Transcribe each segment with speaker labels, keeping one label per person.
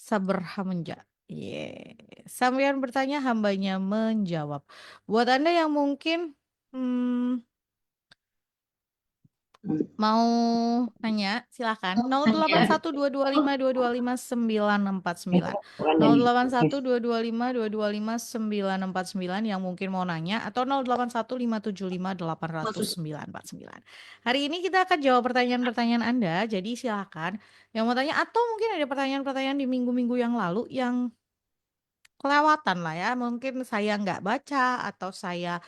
Speaker 1: Saberhamenja. Sampean bertanya, hambanya menjawab. Buat Anda yang mungkin mau nanya, silakan.
Speaker 2: Ya.
Speaker 1: 081225225949.
Speaker 2: Bukan ini.
Speaker 1: 081225225949 yang mungkin mau nanya, atau 081575780949. Hari ini kita akan jawab pertanyaan-pertanyaan Anda, jadi silakan yang mau tanya, atau mungkin ada pertanyaan-pertanyaan di minggu-minggu yang lalu yang kelewatan lah ya. Mungkin saya nggak baca atau saya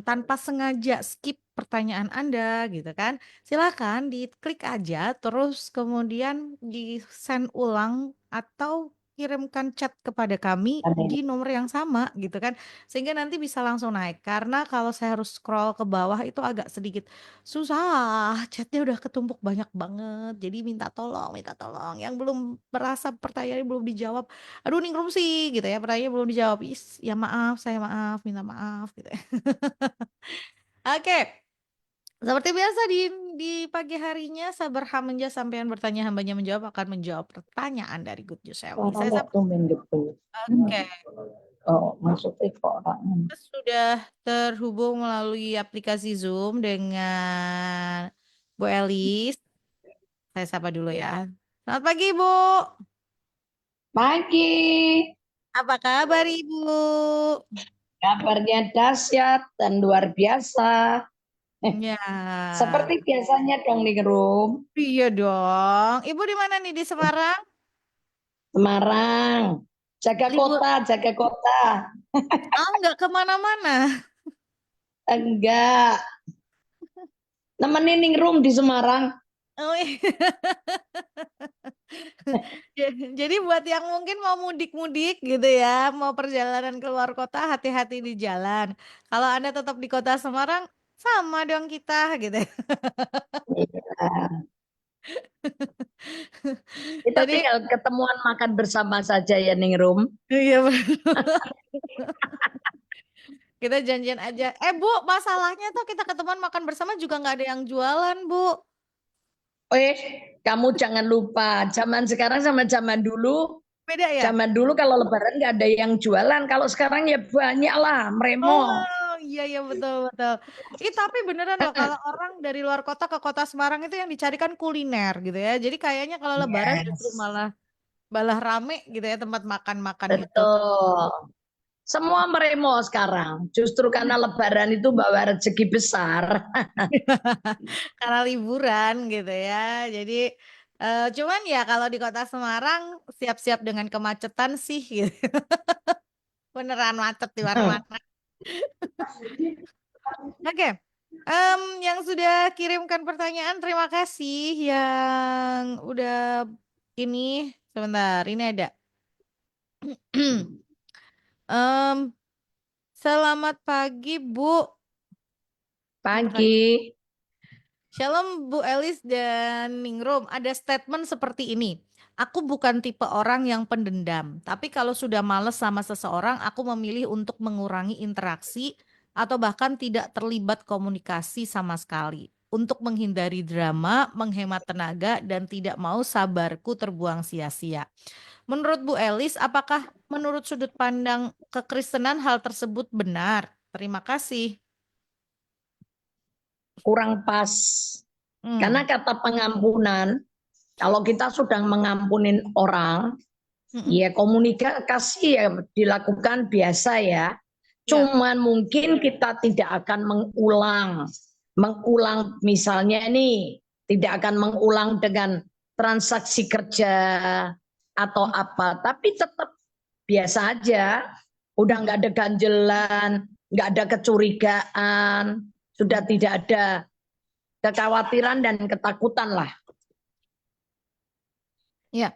Speaker 1: tanpa sengaja skip pertanyaan Anda gitu kan. Silakan diklik aja terus kemudian di-send ulang atau kirimkan chat kepada kami
Speaker 2: Ada ini.
Speaker 1: di nomor yang sama gitu kan. Sehingga nanti bisa langsung naik. Karena kalau saya harus scroll ke bawah itu agak sedikit susah. Chatnya udah ketumpuk banyak banget. Jadi minta tolong, minta tolong. Yang belum merasa pertanyaannya belum dijawab. Aduh ningrum sih gitu ya. Pertanyaannya belum dijawab. Ya maaf, saya maaf, minta maaf gitu ya. Oke, seperti biasa di pagi harinya Sabar Hamenja sampean bertanya hambanya menjawab akan menjawab pertanyaan dari Good News Sewi.
Speaker 2: Orang
Speaker 1: Saya sapa.
Speaker 2: tumben gitu.
Speaker 1: Oke,
Speaker 2: Oh, maksudnya kok orang.
Speaker 1: kita sudah terhubung melalui aplikasi Zoom dengan Bu Elis. Saya sapa dulu ya. Selamat pagi, Bu.
Speaker 2: Pagi,
Speaker 1: Apa kabar, Ibu?
Speaker 2: kabarnya dahsyat dan luar biasa.
Speaker 1: Ya,
Speaker 2: Seperti biasanya dong nih Rum.
Speaker 1: iya dong. Ibu di mana nih, di Semarang?
Speaker 2: Semarang. Jaga
Speaker 1: Libur?
Speaker 2: kota, jaga kota.
Speaker 1: Ah, nggak kemana-mana.
Speaker 2: Enggak. Nemenin nih Rum di Semarang.
Speaker 1: Oh, iya. Jadi buat yang mungkin mau mudik-mudik gitu ya, mau perjalanan keluar kota, hati-hati di jalan. Kalau Anda tetap di kota Semarang, sama dong kita gitu.
Speaker 2: Iya. Kita
Speaker 1: Tadi,
Speaker 2: tinggal ketemuan makan bersama saja ya nih Rum.
Speaker 1: iya kita janjian aja. Bu, masalahnya tuh kita ketemuan makan bersama juga nggak ada yang jualan, Bu.
Speaker 2: Kamu jangan lupa, zaman sekarang sama zaman dulu.
Speaker 1: Beda ya?
Speaker 2: Zaman dulu kalau lebaran nggak ada yang jualan, kalau sekarang ya banyak lah, meremo.
Speaker 1: Oh, iya iya betul betul. Tapi beneran loh kalau orang dari luar kota ke kota Semarang itu yang dicarikan kuliner gitu ya. Jadi kayaknya kalau Lebaran justru
Speaker 2: Yes,
Speaker 1: malah malah rame gitu ya tempat makan-makan itu.
Speaker 2: betul. Semua meremo sekarang. Justru karena lebaran itu bawa rezeki besar.
Speaker 1: Karena liburan gitu ya. Jadi cuman ya kalau di kota Semarang siap-siap dengan kemacetan sih gitu. Beneran macet di mana-mana. Oke. Yang sudah kirimkan pertanyaan terima kasih yang udah ini sebentar ini ada. Em, Selamat pagi Bu.
Speaker 2: Pagi.
Speaker 1: Shalom Bu Elis dan Ningrum. Ada statement seperti ini. Aku bukan tipe orang yang pendendam, tapi kalau sudah males sama seseorang, aku memilih untuk mengurangi interaksi atau bahkan tidak terlibat komunikasi sama sekali. Untuk menghindari drama, menghemat tenaga, dan tidak mau sabarku terbuang sia-sia. Menurut Bu Elis, apakah menurut sudut pandang kekristenan hal tersebut benar? Terima kasih.
Speaker 2: Kurang pas. Karena
Speaker 1: Hmm.
Speaker 2: kata pengampunan, kalau kita sudah mengampunin orang,
Speaker 1: Mm-mm.
Speaker 2: ya komunikasi ya dilakukan biasa ya.
Speaker 1: Ya.
Speaker 2: Cuman mungkin kita tidak akan mengulang misalnya ini tidak akan mengulang dengan transaksi kerja atau apa, tapi tetap biasa aja. Udah nggak ada ganjelan, nggak ada kecurigaan, sudah tidak ada kekhawatiran dan ketakutan lah.
Speaker 1: Ya.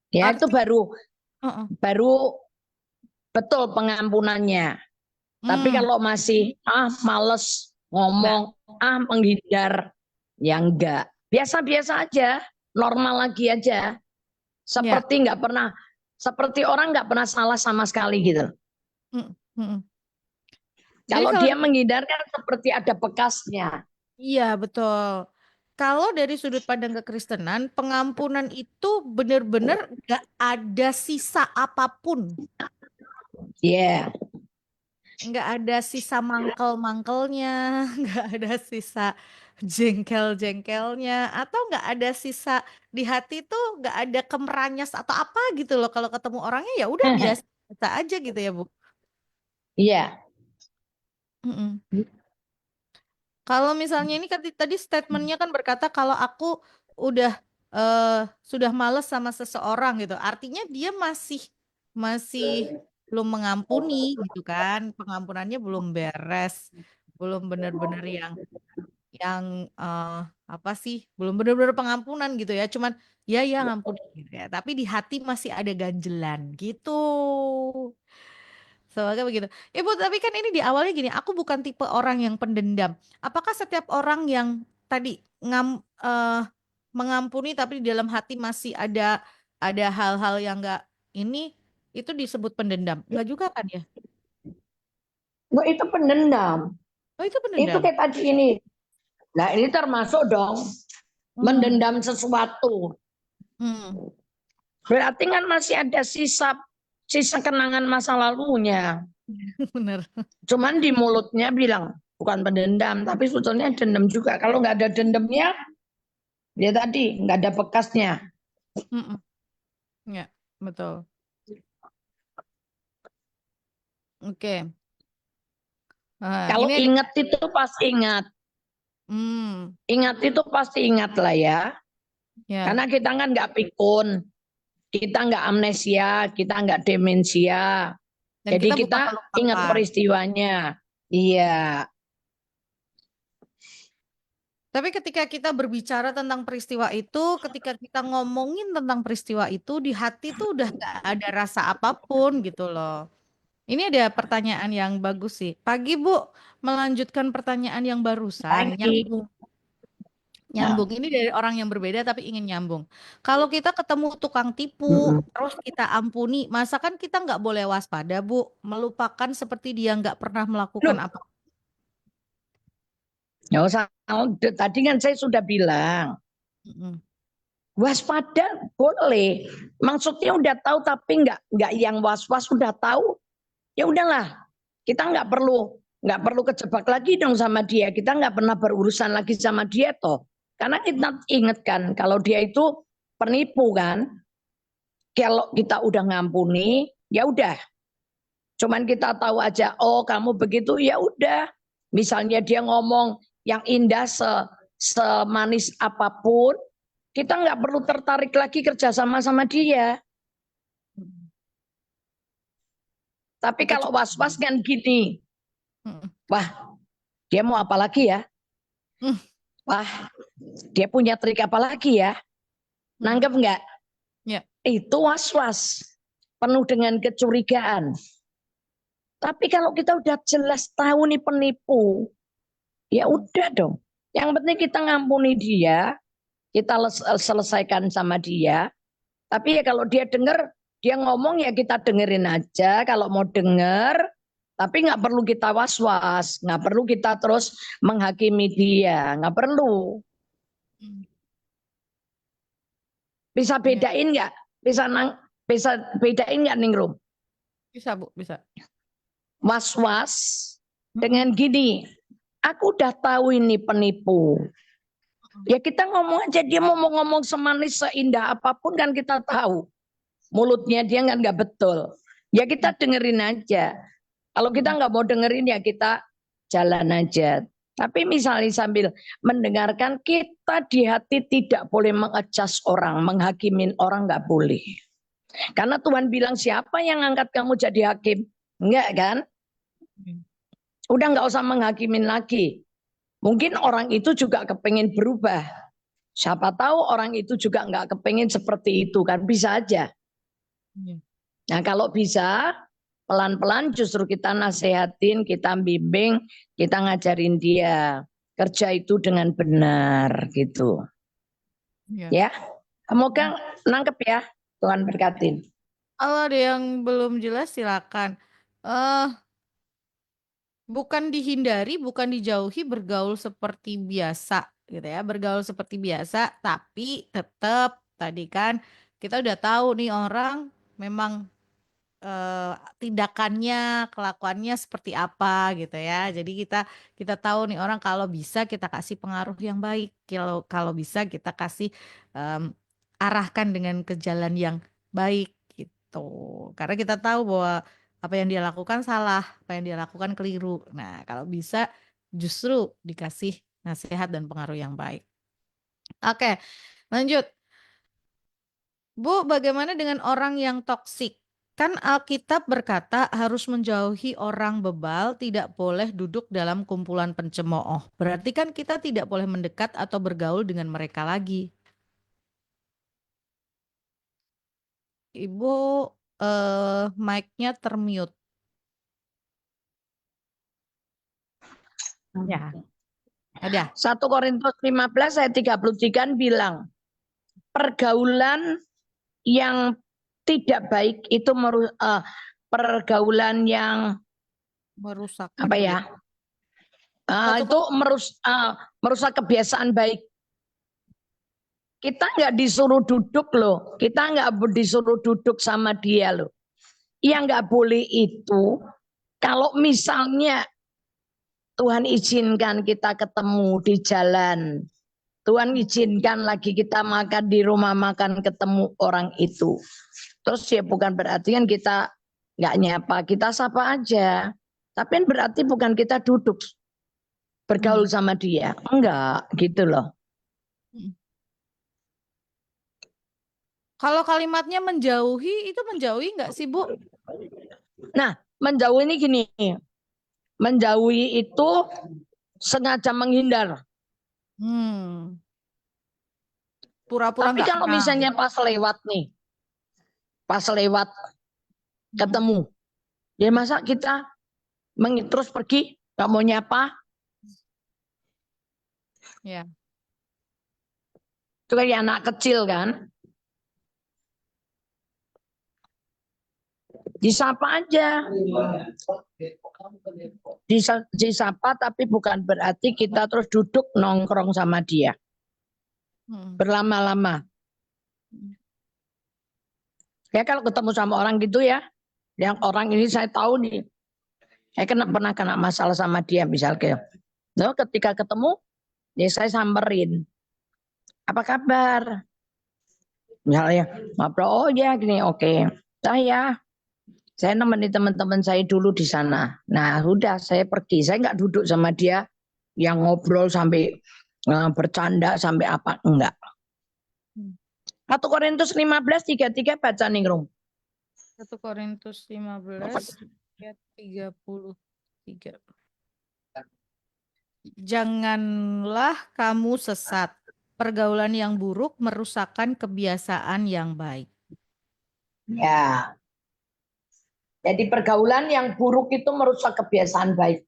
Speaker 2: Ya itu
Speaker 1: Arti, uh-uh.
Speaker 2: baru betul pengampunannya. Tapi
Speaker 1: Hmm,
Speaker 2: kalau masih males
Speaker 1: enggak.
Speaker 2: ngomong, menghindar, ya enggak. Biasa-biasa aja, normal lagi aja.
Speaker 1: Ya.
Speaker 2: Seperti nggak pernah, seperti orang nggak pernah salah sama sekali gitu.
Speaker 1: Mm, mm, mm. Jadi
Speaker 2: Kalau
Speaker 1: kalau
Speaker 2: dia menghindar kan seperti ada bekasnya.
Speaker 1: iya betul. kalau dari sudut pandang kekristenan, pengampunan itu benar-benar gak ada sisa apapun.
Speaker 2: Ya,
Speaker 1: Nggak ada sisa mangkel-mangkelnya, nggak ada sisa jengkel-jengkelnya, atau nggak ada sisa di hati tuh nggak ada kemeranyas atau apa gitu loh. Kalau ketemu orangnya ya udah biasa aja gitu ya Bu.
Speaker 2: iya.
Speaker 1: Mm-mm. Kalau misalnya ini kan tadi statementnya kan berkata kalau aku udah sudah males sama seseorang gitu, artinya dia masih belum mengampuni gitu kan, pengampunannya belum beres, belum benar-benar yang eh, apa sih, belum benar-benar pengampunan gitu ya, cuman ya ya ngampuni gitu ya, tapi di hati masih ada ganjelan gitu. Semoga begitu. Ibu, tapi kan ini di awalnya gini, aku bukan tipe orang yang pendendam. Apakah setiap orang yang tadi mengampuni tapi di dalam hati masih ada hal-hal yang enggak ini itu disebut pendendam? Enggak juga kan ya?
Speaker 2: Wah, itu pendendam.
Speaker 1: Oh, itu
Speaker 2: Itu
Speaker 1: pendendam.
Speaker 2: kayak tadi ini. Nah, ini termasuk dong
Speaker 1: Hmm.
Speaker 2: mendendam sesuatu.
Speaker 1: Hmm.
Speaker 2: Berarti kan masih ada sisa sisa kenangan masa lalunya.
Speaker 1: Bener.
Speaker 2: Cuman di mulutnya bilang bukan pendendam, tapi sebetulnya dendam juga. Kalau nggak ada dendamnya, ya tadi nggak ada bekasnya.
Speaker 1: Mm-mm. Ya, betul. Oke. Nah,
Speaker 2: Kalau
Speaker 1: ini ada.
Speaker 2: ingat itu pasti ingat.
Speaker 1: Hmm.
Speaker 2: Ingat itu pasti ingat lah ya.
Speaker 1: Ya.
Speaker 2: Karena kita kan nggak pikun, kita nggak amnesia, kita nggak demensia.
Speaker 1: Dan
Speaker 2: Jadi
Speaker 1: kita bukan
Speaker 2: kita ingat
Speaker 1: pelupa.
Speaker 2: peristiwanya. Iya.
Speaker 1: Tapi ketika kita berbicara tentang peristiwa itu, ketika kita ngomongin tentang peristiwa itu, di hati tuh udah gak ada rasa apapun gitu loh. Ini ada pertanyaan yang bagus sih. Pagi Bu, melanjutkan pertanyaan yang barusan,
Speaker 2: Lagi.
Speaker 1: nyambung.
Speaker 2: Nah,
Speaker 1: Nyambung ini dari orang yang berbeda tapi ingin nyambung. Kalau kita ketemu tukang tipu,
Speaker 2: mm-mm.
Speaker 1: terus kita ampuni, masa kan kita nggak boleh waspada, Bu, melupakan seperti dia nggak pernah melakukan
Speaker 2: Loh,
Speaker 1: apa.
Speaker 2: nggak usah. Tadi kan saya sudah bilang,
Speaker 1: Mm-mm.
Speaker 2: waspada boleh. Maksudnya udah tahu tapi nggak yang was-was udah tahu. Ya udahlah, kita nggak perlu kejebak lagi dong sama dia. Kita nggak pernah berurusan lagi sama dia toh. Karena kita ingatkan kalau dia itu penipu kan. Kalau kita udah ngampuni, ya udah. Cuman kita tahu aja, oh kamu begitu, ya udah. Misalnya dia ngomong yang indah semanis apapun, kita nggak perlu tertarik lagi kerjasama sama dia. Tapi
Speaker 1: Kita
Speaker 2: kalau
Speaker 1: cukup.
Speaker 2: was-was kan gini,
Speaker 1: Mm-mm.
Speaker 2: wah dia mau apa lagi ya?
Speaker 1: Mm.
Speaker 2: Wah dia punya trik apa lagi ya?
Speaker 1: Mm.
Speaker 2: Nangkep nggak?
Speaker 1: Ya.
Speaker 2: Itu was-was, penuh dengan kecurigaan. Tapi kalau kita udah jelas tahu nih penipu, ya
Speaker 1: Mm.
Speaker 2: udah dong. Yang penting kita ngampuni dia, kita selesaikan sama dia. Tapi ya kalau dia dengar, dia ngomong ya kita dengerin aja. Kalau mau denger, tapi nggak perlu kita was-was, nggak perlu kita terus menghakimi dia, nggak perlu.
Speaker 1: Mm.
Speaker 2: Bisa
Speaker 1: Ya.
Speaker 2: bedain nggak? Bisa bedain nggak Ningrum?
Speaker 1: Bisa Bu, bisa.
Speaker 2: Was-was
Speaker 1: Mm-mm.
Speaker 2: dengan gini, aku udah tahu ini penipu. Ya kita ngomong aja, dia mau ngomong semanis seindah apapun kan kita tahu. Mulutnya dia nggak betul. Ya kita dengerin aja. Kalau kita
Speaker 1: Mm-mm.
Speaker 2: nggak mau dengerin ya kita jalan aja. Tapi misalnya sambil mendengarkan, kita di hati tidak boleh mengadjust orang, menghakimin orang nggak boleh. Karena Tuhan bilang siapa yang angkat kamu jadi hakim? Enggak kan?
Speaker 1: Mm.
Speaker 2: Udah nggak usah menghakimin lagi. Mungkin orang itu juga kepengen berubah. Siapa tahu orang itu juga nggak kepengen seperti itu kan, bisa aja.
Speaker 1: Ya.
Speaker 2: Nah kalau bisa pelan-pelan justru kita nasehatin, kita bimbing, kita ngajarin dia kerja itu dengan benar gitu.
Speaker 1: Ya.
Speaker 2: Ya, semoga nangkep ya. Tuhan berkatin.
Speaker 1: Kalau ada yang belum jelas silakan. Eh, bukan dihindari, bukan dijauhi, bergaul seperti biasa. gitu ya, bergaul seperti biasa, tapi tetap tadi kan kita udah tahu nih orang memang tindakannya, kelakuannya seperti apa gitu ya. Jadi kita tahu nih orang kalau bisa kita kasih pengaruh yang baik, kalau kalau bisa kita kasih em, arahkan dengan ke jalan yang baik gitu. Karena kita tahu bahwa apa yang dia lakukan salah, apa yang dia lakukan keliru. Nah, kalau bisa justru dikasih nasihat dan pengaruh yang baik. Oke, lanjut. Bu, bagaimana dengan orang yang toksik? Kan Alkitab berkata harus menjauhi orang bebal, tidak boleh duduk dalam kumpulan pencemooh. Berarti kan kita tidak boleh mendekat atau bergaul dengan mereka lagi. Ibu, mic-nya termute. Ya, ada.
Speaker 2: 1 Korintus 15 ayat 33 bilang, pergaulan yang tidak baik itu pergaulan yang
Speaker 1: Merusakkan
Speaker 2: apa ya?
Speaker 1: kebiasaan. Satu
Speaker 2: Itu merusak kebiasaan baik. Kita nggak disuruh duduk loh, kita nggak disuruh duduk sama dia loh. Yang nggak boleh itu, kalau misalnya Tuhan izinkan kita ketemu di jalan, Tuhan izinkan lagi kita makan di rumah makan ketemu orang itu. Terus ya bukan berarti kan kita nggak nyapa, kita sapa aja. Tapi kan berarti bukan kita duduk bergaul
Speaker 1: Hmm.
Speaker 2: sama dia. Enggak, gitu loh.
Speaker 1: Hmm. Kalau kalimatnya menjauhi, itu menjauhi nggak sih, Bu?
Speaker 2: Nah, menjauh ini gini, menjauhi itu sengaja menghindar.
Speaker 1: Hmm. Pura-pura
Speaker 2: Tapi
Speaker 1: nggak
Speaker 2: kalau
Speaker 1: kenal.
Speaker 2: misalnya pas lewat nih, pas lewat
Speaker 1: Hmm.
Speaker 2: ketemu, ya masa kita terus pergi, nggak mau nyapa,
Speaker 1: Ya.
Speaker 2: itu kayak anak kecil kan, disapa aja, disapa tapi bukan berarti kita terus duduk nongkrong sama dia
Speaker 1: Hmm.
Speaker 2: berlama-lama. Ya kalau ketemu sama orang gitu ya, yang orang ini saya tahu nih, saya pernah kena masalah sama dia misalnya. Nah, ketika ketemu, ya saya samperin, apa kabar? Misalnya ngobrol, oh ya gini, oke. Saya nemenin teman-teman saya dulu di sana. Nah, udah saya pergi. Saya nggak duduk sama dia yang ngobrol sampai bercanda sampai apa enggak.
Speaker 1: Hmm.
Speaker 2: 1 Korintus 15:33 baca nih, Rum.
Speaker 1: 1 Korintus 15 ayat 33. Janganlah kamu sesat. Pergaulan yang buruk merusakkan kebiasaan yang baik.
Speaker 2: Ya. Jadi pergaulan yang buruk itu merusak kebiasaan baik.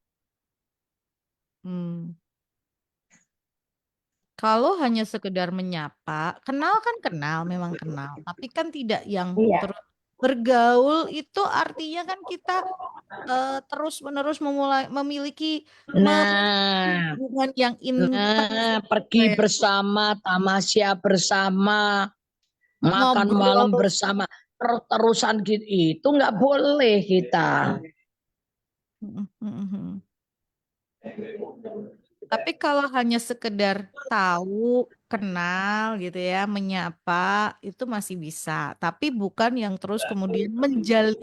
Speaker 1: Hmm. Kalau hanya sekedar menyapa, kenal kan kenal, memang kenal. Tapi kan tidak yang
Speaker 2: Iya.
Speaker 1: terus bergaul itu artinya kan kita terus-menerus memiliki
Speaker 2: Nah,
Speaker 1: hubungan yang intens
Speaker 2: pergi
Speaker 1: gitu ya.
Speaker 2: bersama, tamasya bersama, makan malam
Speaker 1: Ngobrol.
Speaker 2: bersama, terus-terusan gitu itu nggak boleh kita.
Speaker 1: Mm, mm, mm, mm. Tapi kalau hanya sekedar tahu, kenal gitu ya, menyapa itu masih bisa. Tapi bukan yang terus kemudian menjalin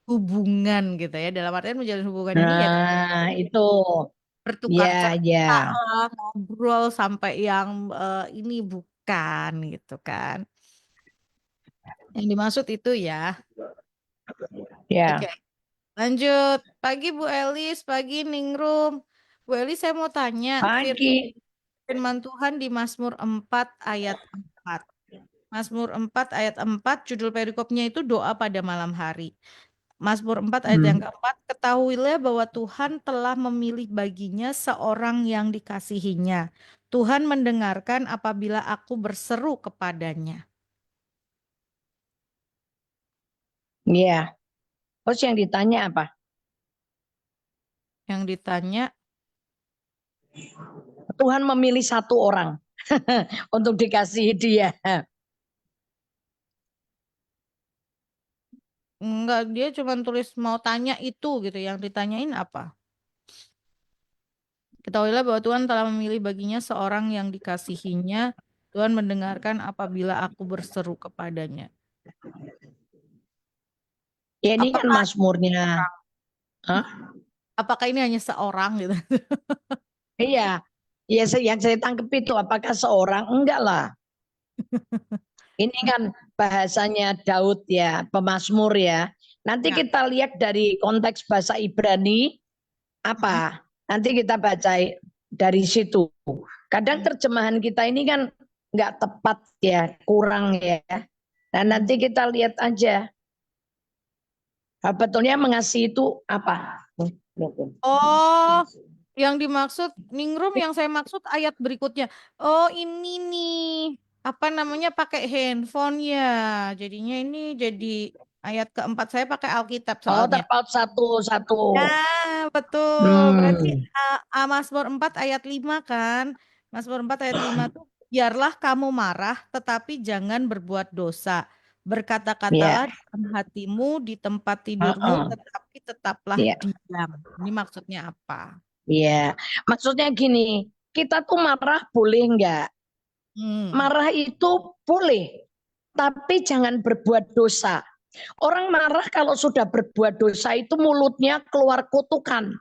Speaker 1: hubungan gitu ya. Dalam artian menjalin hubungan ini ya
Speaker 2: Nah, itu.
Speaker 1: bertukar
Speaker 2: Ya,
Speaker 1: cerita
Speaker 2: ya.
Speaker 1: lah, ngobrol sampai yang ini bukan gitu kan. Yang dimaksud itu ya. Oke,
Speaker 2: Ya.
Speaker 1: lanjut. Pagi Bu Elis, pagi Ningrum. Bu Elis saya mau tanya,
Speaker 2: Pagi.
Speaker 1: firman Tuhan di Mazmur 4 ayat 4. Mazmur 4 ayat 4 judul perikopnya itu doa pada malam hari. Mazmur 4 ayat yang
Speaker 2: Hmm.
Speaker 1: keempat, ketahuilah bahwa Tuhan telah memilih baginya seorang yang dikasihinya. Tuhan mendengarkan apabila aku berseru kepadanya.
Speaker 2: Ya. Terus yang ditanya apa?
Speaker 1: Yang ditanya,
Speaker 2: Tuhan memilih satu orang untuk dikasihi dia.
Speaker 1: Enggak, dia cuma tulis mau tanya itu gitu. Yang ditanyain apa? Ketahuilah bahwa Tuhan telah memilih baginya seorang yang dikasihinya. Tuhan mendengarkan apabila aku berseru kepadanya.
Speaker 2: Ya ini kan
Speaker 1: Apakah
Speaker 2: Mazmurnya. Hah?
Speaker 1: apakah ini hanya seorang gitu?
Speaker 2: Iya, ya yang saya tangkap itu apakah seorang? Enggak lah. Ini kan bahasanya Daud ya, pemazmur ya. Nanti
Speaker 1: Ya.
Speaker 2: kita lihat dari konteks bahasa Ibrani
Speaker 1: Mm-mm.
Speaker 2: apa. Nanti kita baca dari situ. Kadang
Speaker 1: Mm.
Speaker 2: terjemahan kita ini kan nggak tepat ya, kurang ya. Nah
Speaker 1: Mm.
Speaker 2: nanti kita lihat aja. Betulnya mengasihi itu apa?
Speaker 1: Oh, yang dimaksud Ningrum yang saya maksud ayat berikutnya. Oh, ini nih apa namanya pakai handphone ya. Jadinya ini jadi ayat keempat saya pakai Alkitab
Speaker 2: Oh
Speaker 1: soalnya.
Speaker 2: terpaut satu-satu.
Speaker 1: Ya, betul. Berarti
Speaker 2: Hmm,
Speaker 1: Mazmur 4 ayat 5 kan? Mazmur 4 ayat 5 tuh biarlah kamu marah tetapi jangan berbuat dosa. Berkata-katalah
Speaker 2: ya.
Speaker 1: dalam hatimu di tempat tidurmu
Speaker 2: Uh-uh.
Speaker 1: tetapi tetaplah
Speaker 2: Ya.
Speaker 1: diam. Ini maksudnya apa?
Speaker 2: Iya, maksudnya gini, kita tuh marah boleh enggak?
Speaker 1: Hmm.
Speaker 2: Marah itu boleh, tapi jangan berbuat dosa. Orang marah kalau sudah berbuat dosa itu mulutnya keluar kutukan.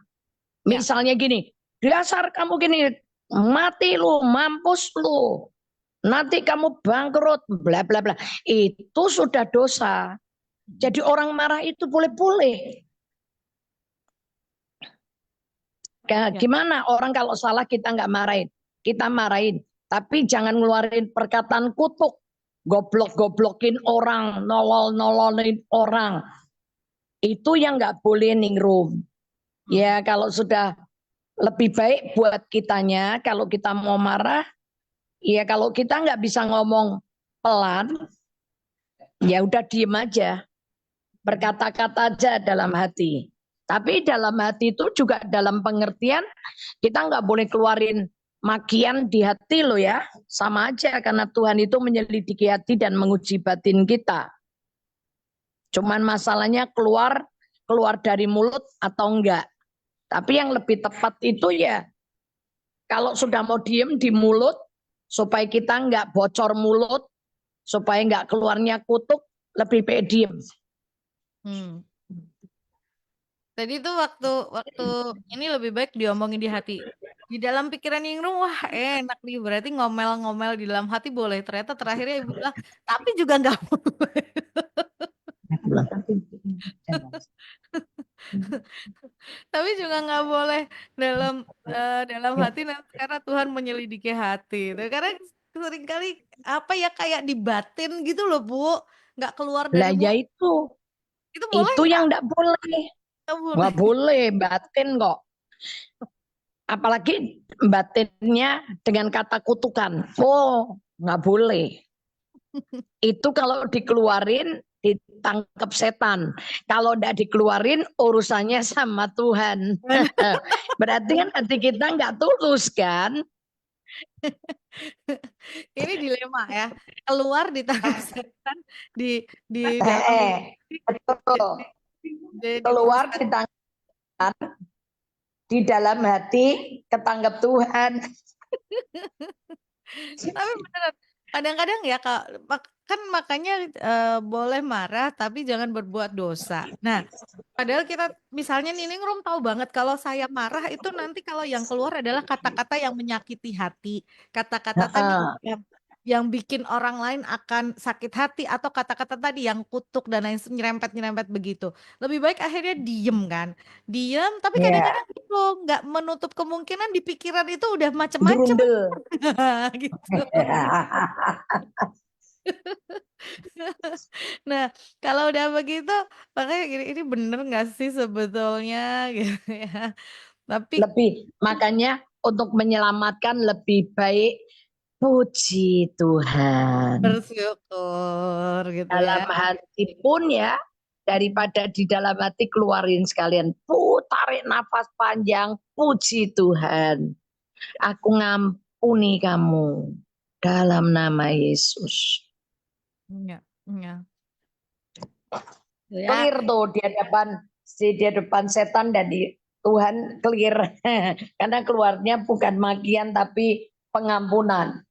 Speaker 1: Ya.
Speaker 2: Misalnya gini, dasar kamu gini, mati lu, mampus lu, nanti kamu bangkrut, bla bla bla. Itu sudah dosa. Jadi orang marah itu boleh-boleh.
Speaker 1: Ya.
Speaker 2: Gimana orang kalau salah kita nggak marahin? Kita marahin, tapi jangan ngeluarin perkataan kutuk, goblok-goblokin orang, nolol-nololin orang. Itu yang nggak boleh ningrum.
Speaker 1: Hmm.
Speaker 2: Ya kalau sudah lebih baik buat kitanya, kalau kita mau marah, ya kalau kita nggak bisa ngomong pelan, ya udah diem aja, berkata-kata aja dalam hati. Tapi dalam hati itu juga dalam pengertian kita nggak boleh keluarin makian di hati loh ya. Sama aja karena Tuhan itu menyelidiki hati dan menguji batin kita. Cuman masalahnya keluar dari mulut atau enggak. Tapi yang lebih tepat itu ya kalau sudah mau diem di mulut supaya kita enggak bocor mulut, supaya enggak keluarnya kutuk, lebih baik diem.
Speaker 1: Hmm. Tadi tuh waktu waktu ini lebih baik diomongin di hati. Di dalam pikiran Ningrum, wah enak nih. Berarti ngomel-ngomel di dalam hati boleh. Ternyata terakhirnya ibu bilang, tapi juga nggak boleh. Tapi juga nggak boleh dalam dalam hati karena Tuhan menyelidiki hati. Nah, karena seringkali apa ya kayak dibatin gitu loh Bu, nggak keluar dari
Speaker 2: Lah ya
Speaker 1: mulut. Itu boleh
Speaker 2: itu
Speaker 1: nggak?
Speaker 2: yang enggak boleh.
Speaker 1: Nggak boleh.
Speaker 2: Nggak boleh batin kok. Apalagi batinnya dengan kata kutukan. Oh, nggak boleh. Itu kalau dikeluarin ditangkap setan. Kalau enggak dikeluarin urusannya sama Tuhan. Berarti kan hati kita nggak tulus kan?
Speaker 1: Ini dilema ya. Keluar ditangkap setan di dalam
Speaker 2: Betul.
Speaker 1: di
Speaker 2: Keluar
Speaker 1: proses.
Speaker 2: ditangkap di dalam hati ketangkep Tuhan.
Speaker 1: Tapi beneran kadang-kadang ya Kak, kan makanya boleh marah tapi jangan berbuat dosa. Nah, padahal kita misalnya Nining Rum tahu banget kalau saya marah itu nanti kalau yang keluar adalah kata-kata yang menyakiti hati, kata-kata tadi yang bikin orang lain akan sakit hati atau kata-kata tadi yang kutuk dan lain nyerempet-nyerempet begitu. Lebih baik akhirnya diem kan. Diem tapi
Speaker 2: Ya,
Speaker 1: kadang-kadang gitu nggak menutup kemungkinan di pikiran itu udah macem-macem
Speaker 2: gerundel.
Speaker 1: gitu. Nah, kalau udah begitu, makanya gini, ini bener nggak sih sebetulnya gitu ya. Tapi
Speaker 2: Lebih makanya untuk menyelamatkan lebih baik puji Tuhan.
Speaker 1: bersyukur gitu ya.
Speaker 2: Dalam hati pun ya, daripada di dalam hati keluarin sekalian. Tarik nafas panjang, puji Tuhan. Aku ngampuni kamu dalam nama Yesus.
Speaker 1: Iya, iya. Ya,
Speaker 2: Clear tuh di hadapan setan dan di Tuhan clear. Karena keluarnya bukan makian tapi pengampunan.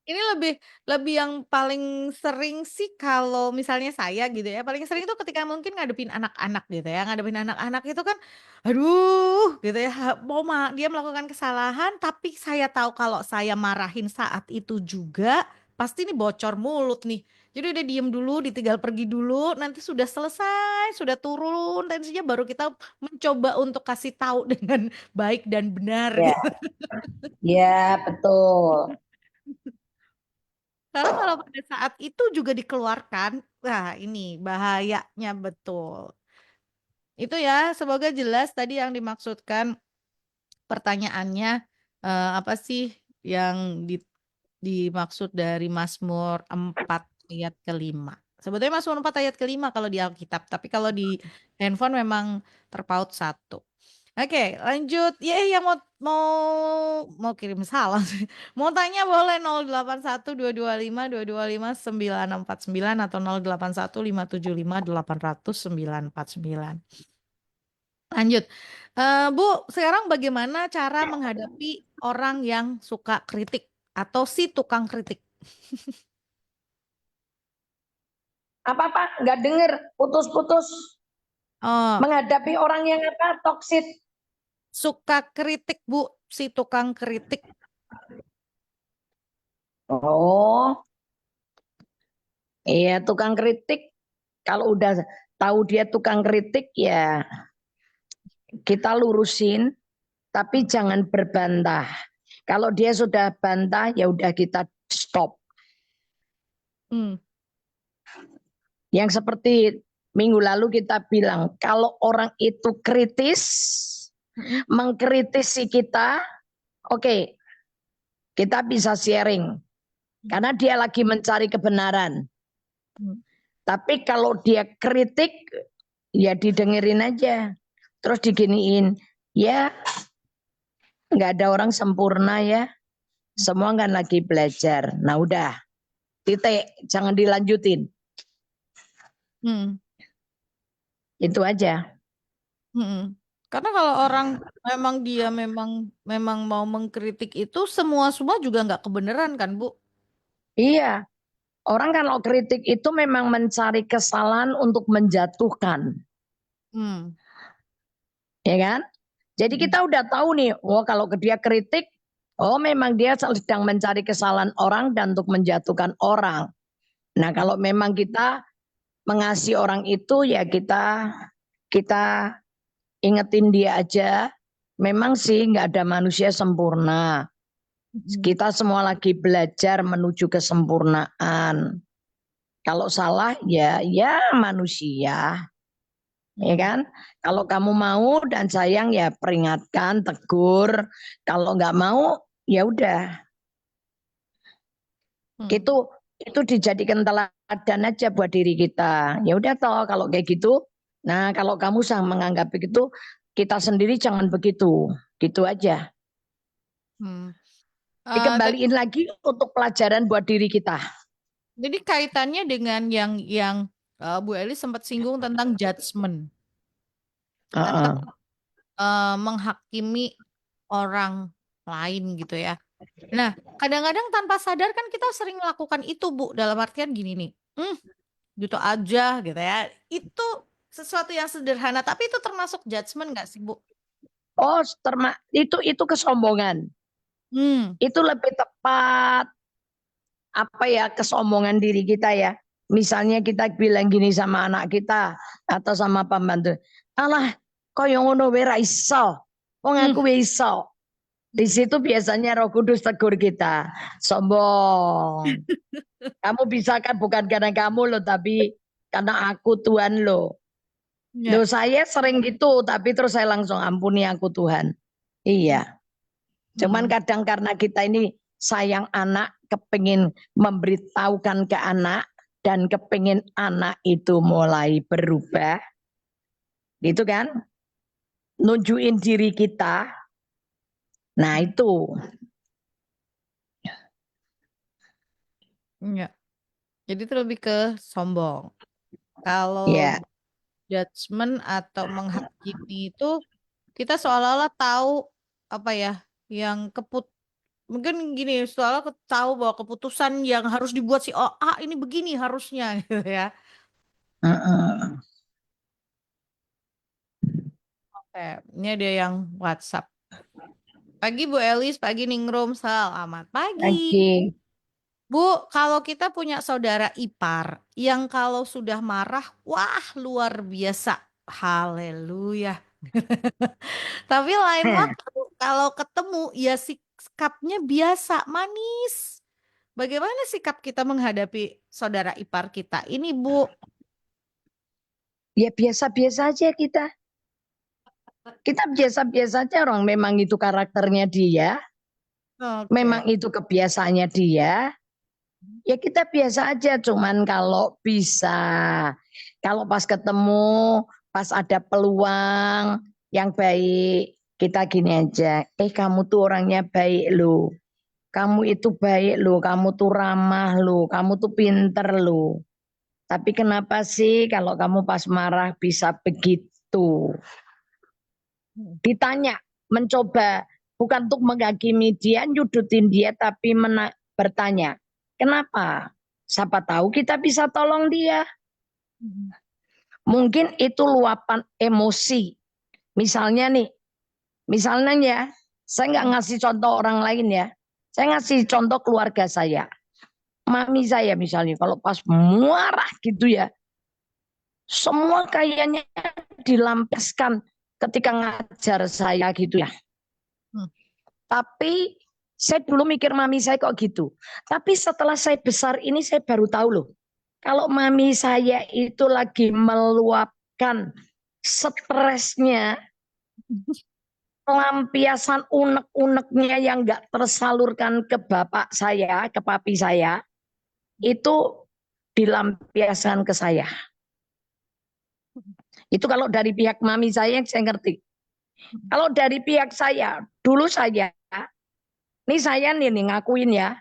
Speaker 1: ini lebih lebih yang paling sering sih kalau misalnya saya gitu ya, paling sering itu ketika mungkin ngadepin anak-anak gitu ya, ngadepin anak-anak itu kan, aduh gitu ya, dia melakukan kesalahan, tapi saya tahu kalau saya marahin saat itu juga, pasti ini bocor mulut nih. Jadi udah diem dulu, ditinggal pergi dulu, nanti sudah selesai, sudah turun tensinya, baru kita mencoba untuk kasih tahu dengan baik dan benar
Speaker 2: Ya,
Speaker 1: gitu.
Speaker 2: ya betul.
Speaker 1: Karena kalau pada saat itu juga dikeluarkan, wah ini bahayanya betul. Itu ya, semoga jelas tadi yang dimaksudkan pertanyaannya apa sih yang dimaksud dari Mazmur 4 ayat kelima. Sebetulnya Mazmur 4 ayat kelima kalau di Alkitab, tapi kalau di handphone memang terpaut satu. Oke, lanjut. Ya, yang mau mau kirim salam sih. Mau tanya boleh 081225225949 atau 081575 949. Lanjut. Bu, sekarang bagaimana cara menghadapi orang yang suka kritik atau si tukang kritik?
Speaker 2: Apa-apa nggak dengar putus-putus
Speaker 1: Oh,
Speaker 2: menghadapi orang yang apa toksit.
Speaker 1: suka kritik, Bu, si tukang kritik.
Speaker 2: Oh, iya tukang kritik. Kalau udah tahu dia tukang kritik ya kita lurusin, tapi jangan berbantah. Kalau dia sudah bantah ya udah kita stop.
Speaker 1: Hmm.
Speaker 2: Yang seperti minggu lalu kita bilang, kalau orang itu kritis,
Speaker 1: Mm-mm.
Speaker 2: mengkritisi kita, oke, kita bisa sharing. Karena dia lagi mencari kebenaran.
Speaker 1: Hmm.
Speaker 2: Tapi kalau dia kritik, ya didengerin aja. Terus diginiin, ya nggak ada orang sempurna ya. Semua kan lagi belajar. Nah udah, titik, jangan dilanjutin.
Speaker 1: Hmm.
Speaker 2: Itu aja.
Speaker 1: Mm-mm. Karena kalau orang memang dia memang memang mau mengkritik itu semua juga nggak kebenaran kan, Bu?
Speaker 2: Iya, orang kalau kritik itu memang mencari kesalahan untuk menjatuhkan.
Speaker 1: Hmm.
Speaker 2: Ya kan? Jadi
Speaker 1: Mm-mm.
Speaker 2: kita udah tahu nih, oh kalau dia kritik, oh memang dia sedang mencari kesalahan orang dan untuk menjatuhkan orang. Nah kalau memang kita mengasihi orang itu ya kita ingetin dia aja. Memang sih nggak ada manusia sempurna.
Speaker 1: Mm-mm.
Speaker 2: Kita semua lagi belajar menuju kesempurnaan. Kalau salah ya ya manusia, ya
Speaker 1: Mm-mm.
Speaker 2: kan? Kalau kamu mau dan sayang ya peringatkan, tegur. Kalau nggak mau ya udah.
Speaker 1: Mm.
Speaker 2: Itu dijadikan teladan aja buat diri kita. Ya udah toh kalau kayak gitu. Nah, kalau kamu sang menganggap begitu, kita sendiri jangan begitu. Gitu aja.
Speaker 1: Hmm. Tadi,
Speaker 2: Dikembaliin lagi untuk pelajaran buat diri kita.
Speaker 1: jadi kaitannya dengan yang Bu Eli sempat singgung tentang judgement atau
Speaker 2: Heeh.
Speaker 1: menghakimi orang lain gitu ya. Nah, kadang-kadang tanpa sadar kan kita sering melakukan itu, Bu. Dalam artian gini nih, gitu aja gitu ya. Itu sesuatu yang sederhana, tapi itu termasuk judgement nggak sih, Bu?
Speaker 2: Oh, itu kesombongan.
Speaker 1: Hmm.
Speaker 2: Itu lebih tepat apa ya kesombongan diri kita ya. Misalnya kita bilang gini sama anak kita atau sama pembantu, alah koyo ngono wae ra iso. Wong
Speaker 1: Hmm.
Speaker 2: aku wis iso. Di situ biasanya Roh Kudus tegur kita, sombong. Kamu bisa kan bukan karena kamu loh, tapi karena aku Tuhan loh.
Speaker 1: Ya.
Speaker 2: Loh saya sering gitu, tapi terus saya langsung ampuni aku Tuhan. Iya. Cuman
Speaker 1: Hmm.
Speaker 2: kadang karena kita ini sayang anak, kepingin memberitahukan ke anak, dan kepingin anak itu mulai berubah, gitu kan? Nunjukin diri kita, Nah itu,
Speaker 1: Iya. Jadi itu lebih ke sombong. Kalau
Speaker 2: ya.
Speaker 1: judgement atau menghakimi itu kita seolah-olah tahu apa ya yang mungkin gini seolah tahu bahwa keputusan yang harus dibuat si oh ah ini begini harusnya gitu ya.
Speaker 2: Heeh.
Speaker 1: Oke, ini ada yang WhatsApp. Pagi Bu Elis, pagi Ningrum, selamat pagi.
Speaker 2: Oke.
Speaker 1: Bu, kalau kita punya saudara ipar yang kalau sudah marah, wah luar biasa. Haleluya. Tapi lain waktu kalau ketemu ya sikapnya biasa, manis. Bagaimana sikap kita menghadapi saudara ipar kita? Ini Bu.
Speaker 2: Ya biasa-biasa aja kita. Kita biasa-biasa aja orang memang itu karakternya dia,
Speaker 1: Oke.
Speaker 2: memang itu kebiasaannya dia. Ya kita biasa aja, cuman kalau bisa, kalau pas ketemu, pas ada peluang yang baik, kita gini aja, kamu tuh orangnya baik loh, kamu itu baik loh, kamu tuh ramah loh, kamu tuh pinter loh. Tapi kenapa sih kalau kamu pas marah bisa begitu? Ditanya, mencoba, bukan untuk menghakimi dia, nyudutin dia, tapi bertanya, kenapa? Siapa tahu kita bisa tolong dia. Mungkin itu luapan emosi. Misalnya nih, misalnya ya, saya nggak ngasih contoh orang lain ya. Saya ngasih contoh keluarga saya. Mami saya misalnya, kalau pas marah gitu ya, semua kayaknya dilampiaskan ketika ngajar saya gitu ya.
Speaker 1: Hmm.
Speaker 2: Tapi saya dulu mikir mami saya kok gitu. Tapi setelah saya besar ini saya baru tahu loh. Kalau mami saya itu lagi meluapkan stresnya, pelampiasan unek-uneknya yang nggak tersalurkan ke bapak saya, ke papi saya, itu dilampiaskan ke saya. Itu kalau dari pihak mami saya ngerti. Kalau dari pihak saya, dulu saya, ini saya nih ngakuin ya,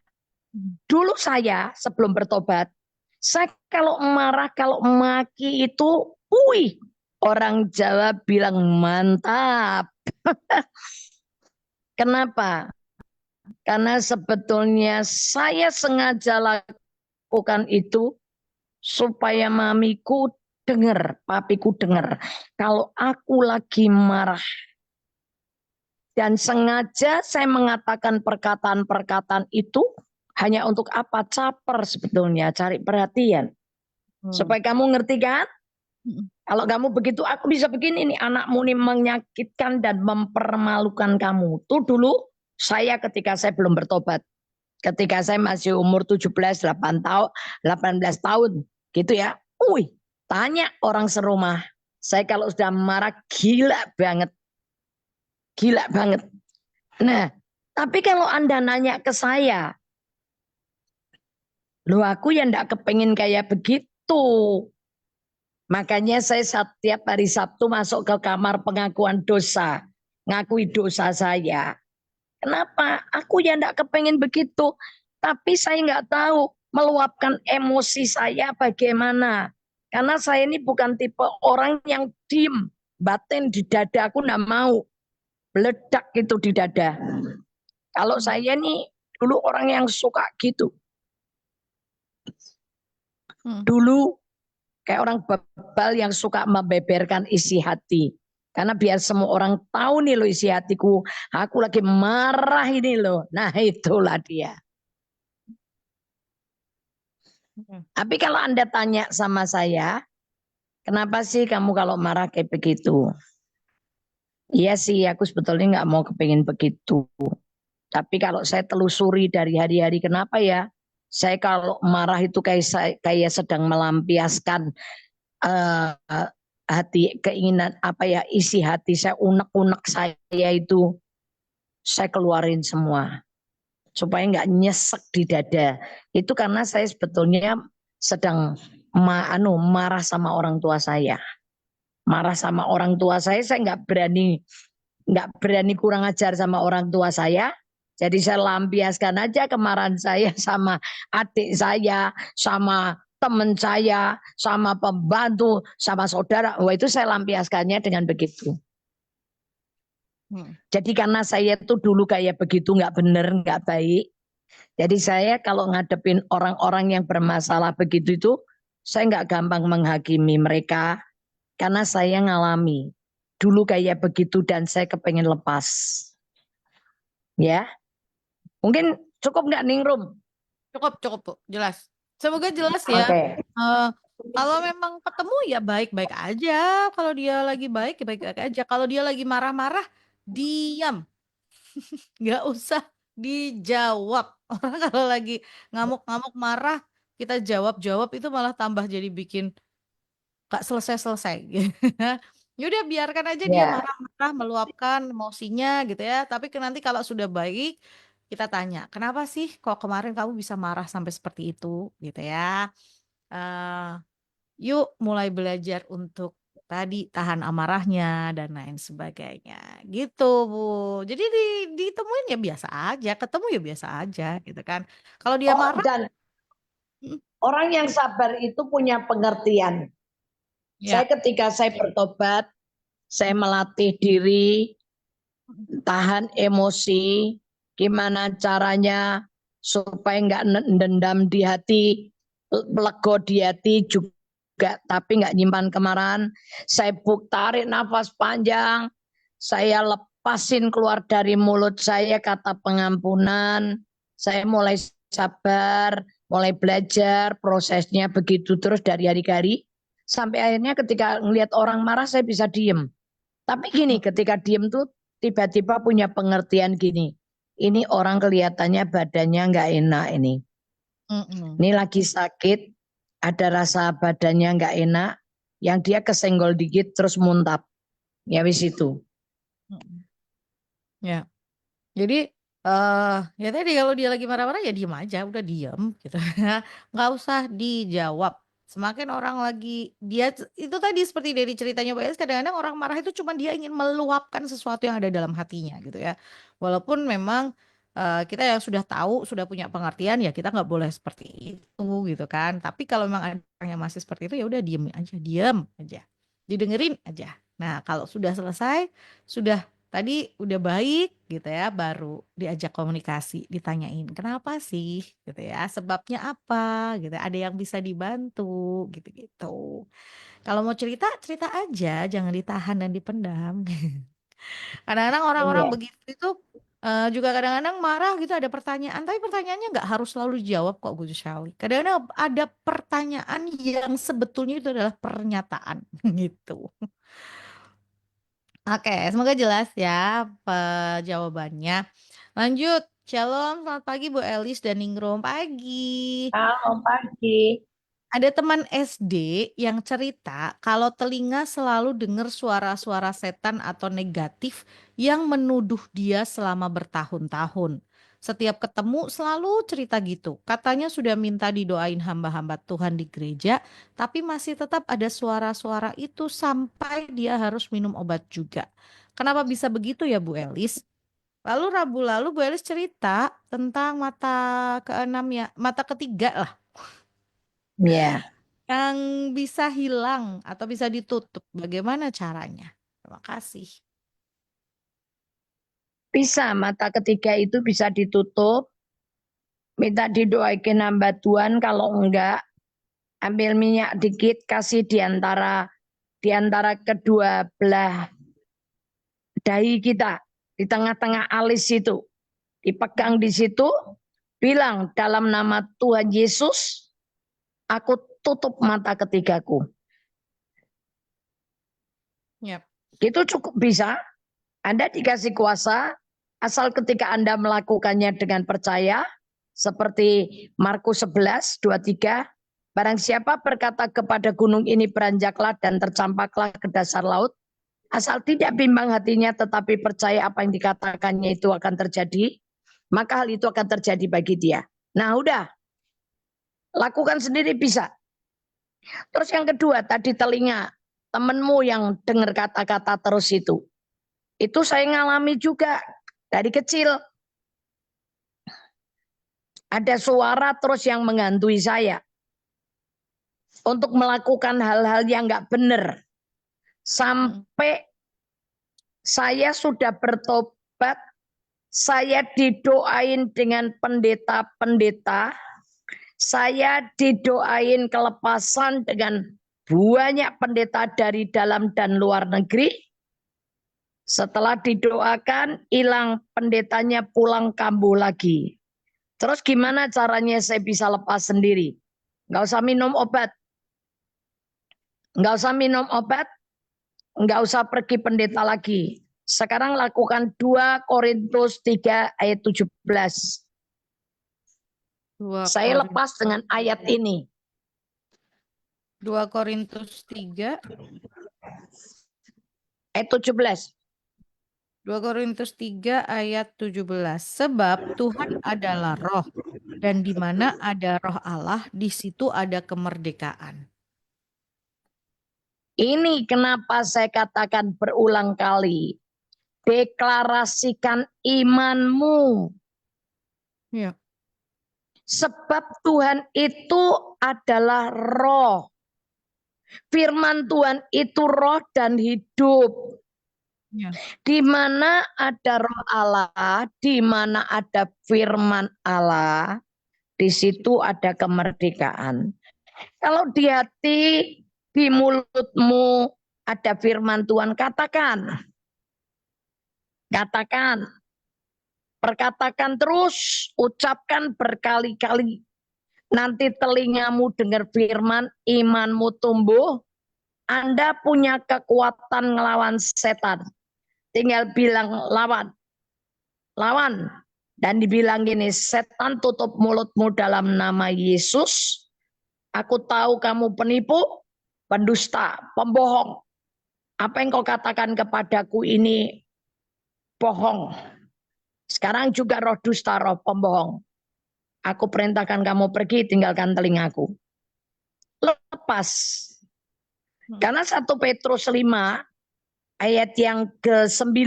Speaker 2: dulu saya sebelum bertobat, saya kalau marah, kalau maki itu, wih, orang Jawa bilang mantap. Kenapa? Karena sebetulnya saya sengaja lakukan itu supaya mamiku dengar, papiku dengar. Kalau aku lagi marah dan sengaja saya mengatakan perkataan-perkataan itu hanya untuk apa? Caper sebetulnya, cari perhatian.
Speaker 1: Hmm.
Speaker 2: Supaya kamu ngerti kan?
Speaker 1: Hmm.
Speaker 2: Kalau kamu begitu, aku bisa begini nih, anakmu ini menyakitkan dan mempermalukan kamu. Tuh dulu saya ketika saya belum bertobat. Ketika saya masih umur 17, 8 tahun, 18 tahun gitu ya. Wih, tanya orang serumah. Saya kalau sudah marah gila banget. Gila banget. Nah, tapi kalau Anda nanya ke saya, loh aku ya ndak kepengen kayak begitu. Makanya saya setiap hari Sabtu masuk ke kamar pengakuan dosa. Ngakui dosa saya. Kenapa? Aku ya ndak kepengen begitu. Tapi saya nggak tahu meluapkan emosi saya bagaimana. Karena saya ini bukan tipe orang yang diem. Batin di dada aku nggak mau. Meledak itu di dada. Kalau saya ini dulu orang yang suka gitu.
Speaker 1: Hmm.
Speaker 2: Dulu kayak orang bebal yang suka membeberkan isi hati. Karena biar semua orang tahu nih loh isi hatiku. Aku lagi marah ini loh. Nah itulah dia.
Speaker 1: Hmm.
Speaker 2: Tapi kalau Anda tanya sama saya, kenapa sih kamu kalau marah kayak begitu? Iya sih, aku sebetulnya nggak mau kepingin begitu. Tapi kalau saya telusuri dari hari-hari, kenapa ya? Saya kalau marah itu kayak sedang melampiaskan uh, hati keinginan apa ya isi hati saya unek-unek saya itu saya keluarin semua supaya nggak nyesek di dada. Itu karena saya sebetulnya sedang marah sama orang tua saya. Marah sama orang tua saya nggak berani nggak berani kurang ajar sama orang tua saya. Jadi saya lampiaskan aja kemarahan saya sama adik saya, sama teman saya, sama pembantu, sama saudara. Wah, itu saya lampiaskannya dengan begitu.
Speaker 1: Hmm.
Speaker 2: Jadi karena saya tuh dulu kayak begitu nggak bener, nggak baik. Jadi saya kalau ngadepin orang-orang yang bermasalah begitu itu, saya nggak gampang menghakimi mereka karena saya ngalami dulu kayak begitu dan saya kepengen lepas. Ya, mungkin cukup nggak Ningrum?
Speaker 1: Cukup, cukup, Bu. Jelas. Semoga jelas ya.
Speaker 2: Oke.
Speaker 1: Eh, kalau memang ketemu ya baik-baik aja. Kalau dia lagi baik, ya baik-baik aja. Kalau dia lagi marah-marah, diam. Nggak usah dijawab. Orang kalau lagi ngamuk-ngamuk marah, kita jawab-jawab itu malah tambah jadi bikin gak selesai-selesai. Yaudah biarkan aja dia
Speaker 2: Ya,
Speaker 1: marah-marah, meluapkan emosinya gitu ya. Tapi nanti kalau sudah baik, kita tanya, kenapa sih kok kemarin kamu bisa marah sampai seperti itu gitu ya. Eh, Yuk mulai belajar untuk tadi tahan amarahnya dan lain sebagainya. Gitu, Bu. Jadi ditemuin ya biasa aja, ketemu ya biasa aja gitu kan. Kalau dia
Speaker 2: oh,
Speaker 1: marah,
Speaker 2: dan
Speaker 1: mm,
Speaker 2: orang yang sabar itu punya pengertian. Saya
Speaker 1: ya.
Speaker 2: ketika saya bertobat, saya melatih diri, tahan emosi, gimana caranya supaya nggak dendam di hati, lego di hati juga, tapi nggak nyimpan kemarahan. Saya tarik nafas panjang, saya lepasin keluar dari mulut saya kata pengampunan, saya mulai sabar, mulai belajar, prosesnya begitu terus dari hari ke hari, sampai akhirnya ketika ngelihat orang marah saya bisa diem. Tapi gini, ketika diem tuh tiba-tiba punya pengertian gini. Ini orang kelihatannya badannya nggak enak ini.
Speaker 1: Mm-mm.
Speaker 2: Ini lagi sakit, ada rasa badannya nggak enak, yang dia kesenggol dikit terus muntah. Ya wis itu.
Speaker 1: Mm-mm. Ya. Jadi ya tadi kalau dia lagi marah-marah ya diem aja, udah diem gitu. Nggak usah dijawab. Semakin orang lagi dia itu tadi seperti dari ceritanya Mbak Elis, kadang-kadang orang marah itu cuma dia ingin meluapkan sesuatu yang ada dalam hatinya gitu ya. Walaupun memang kita yang sudah tahu, sudah punya pengertian ya kita nggak boleh seperti itu gitu kan. Tapi kalau memang ada orang yang masih seperti itu ya udah diem aja, didengerin aja. Nah kalau sudah selesai, sudah tadi udah baik gitu ya, baru diajak komunikasi, ditanyain kenapa sih gitu ya, sebabnya apa gitu, ada yang bisa dibantu gitu-gitu. Kalau mau cerita, cerita aja, jangan ditahan dan dipendam. Kadang-kadang orang-orang
Speaker 2: Iya.
Speaker 1: begitu itu juga kadang-kadang marah gitu ada pertanyaan, tapi pertanyaannya nggak harus selalu dijawab kok Gus Shali. Kadang-kadang ada pertanyaan yang sebetulnya itu adalah pernyataan gitu. Oke, semoga jelas ya jawabannya. Lanjut, Shalom, selamat pagi Bu Elis dan Ningrum. Pagi.
Speaker 2: Halo pagi.
Speaker 1: Ada teman SD yang cerita kalau telinga selalu dengar suara-suara setan atau negatif yang menuduh dia selama bertahun-tahun. Setiap ketemu selalu cerita gitu. Katanya sudah minta didoain hamba-hamba Tuhan di gereja, tapi masih tetap ada suara-suara itu sampai dia harus minum obat juga. Kenapa bisa begitu ya Bu Elis? Lalu Rabu lalu Bu Elis cerita tentang mata keenam ya, mata ketiga lah
Speaker 2: Ya,
Speaker 1: yang bisa hilang atau bisa ditutup. Bagaimana caranya? Terima kasih.
Speaker 2: bisa mata ketiga itu bisa ditutup, minta didoain nambah Tuhan, kalau enggak ambil minyak dikit kasih di antara kedua belah dahi kita, di tengah-tengah alis itu, dipegang di situ, bilang dalam nama Tuhan Yesus, aku tutup mata ketigaku.
Speaker 1: Yap.
Speaker 2: Itu cukup bisa. Anda dikasih kuasa, asal ketika Anda melakukannya dengan percaya, seperti Markus 11:23, barang siapa berkata kepada gunung ini beranjaklah dan tercampaklah ke dasar laut, asal tidak bimbang hatinya tetapi percaya apa yang dikatakannya itu akan terjadi, maka hal itu akan terjadi bagi dia. Nah udah, lakukan sendiri bisa. Terus yang kedua, tadi telinga, temenmu yang dengar kata-kata terus itu. Itu saya ngalami juga dari kecil. Ada suara terus yang menghantui saya untuk melakukan hal-hal yang nggak benar. Sampai saya sudah bertobat, saya didoain dengan pendeta-pendeta, saya didoain kelepasan dengan banyak pendeta dari dalam dan luar negeri. Setelah didoakan, hilang pendetanya, pulang kambuh lagi. Terus gimana caranya saya bisa lepas sendiri? Nggak usah minum obat. Nggak usah minum obat, nggak usah pergi pendeta lagi. Sekarang lakukan 2 Korintus 3 ayat 17.
Speaker 1: 2
Speaker 2: Saya
Speaker 1: Korintus,
Speaker 2: lepas dengan ayat ini.
Speaker 1: 2 Korintus 3
Speaker 2: Ayat 17.
Speaker 1: 2 Korintus 3 ayat 17. Sebab Tuhan adalah roh, dan di mana ada roh Allah, di situ ada kemerdekaan.
Speaker 2: Ini kenapa saya katakan berulang kali. Deklarasikan imanmu.
Speaker 1: Ya.
Speaker 2: Sebab Tuhan itu adalah roh. Firman Tuhan itu roh dan hidup.
Speaker 1: Ya.
Speaker 2: Di mana ada roh Allah, di mana ada firman Allah, di situ ada kemerdekaan. Kalau di hati, di mulutmu ada firman Tuhan, katakan. Katakan. Perkatakan terus, ucapkan berkali-kali. Nanti telingamu dengar firman, imanmu tumbuh. Anda punya kekuatan ngelawan setan. Tinggal bilang lawan. Lawan. Dan dibilang gini, setan tutup mulutmu dalam nama Yesus. Aku tahu kamu penipu, pendusta, pembohong. Apa yang kau katakan kepadaku ini bohong. Sekarang juga roh dusta, roh pembohong. Aku perintahkan kamu pergi, tinggalkan telingaku. Lepas. Karena 1 Petrus 5 ayat yang ke-9.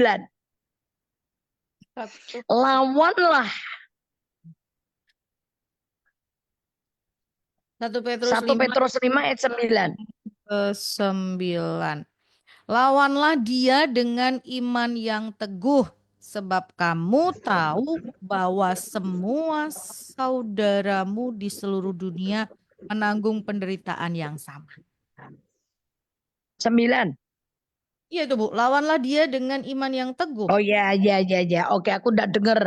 Speaker 2: Lawanlah.
Speaker 1: 1 Petrus
Speaker 2: 1
Speaker 1: 5
Speaker 2: Petrus 5 ayat 9.
Speaker 1: ke-9. Lawanlah dia dengan iman yang teguh, sebab kamu tahu bahwa semua saudaramu di seluruh dunia menanggung penderitaan yang sama.
Speaker 2: 9.
Speaker 1: Iya itu Bu, lawanlah dia dengan iman yang teguh.
Speaker 2: Oh ya, ya, ya, ya. Oke, aku enggak dengar.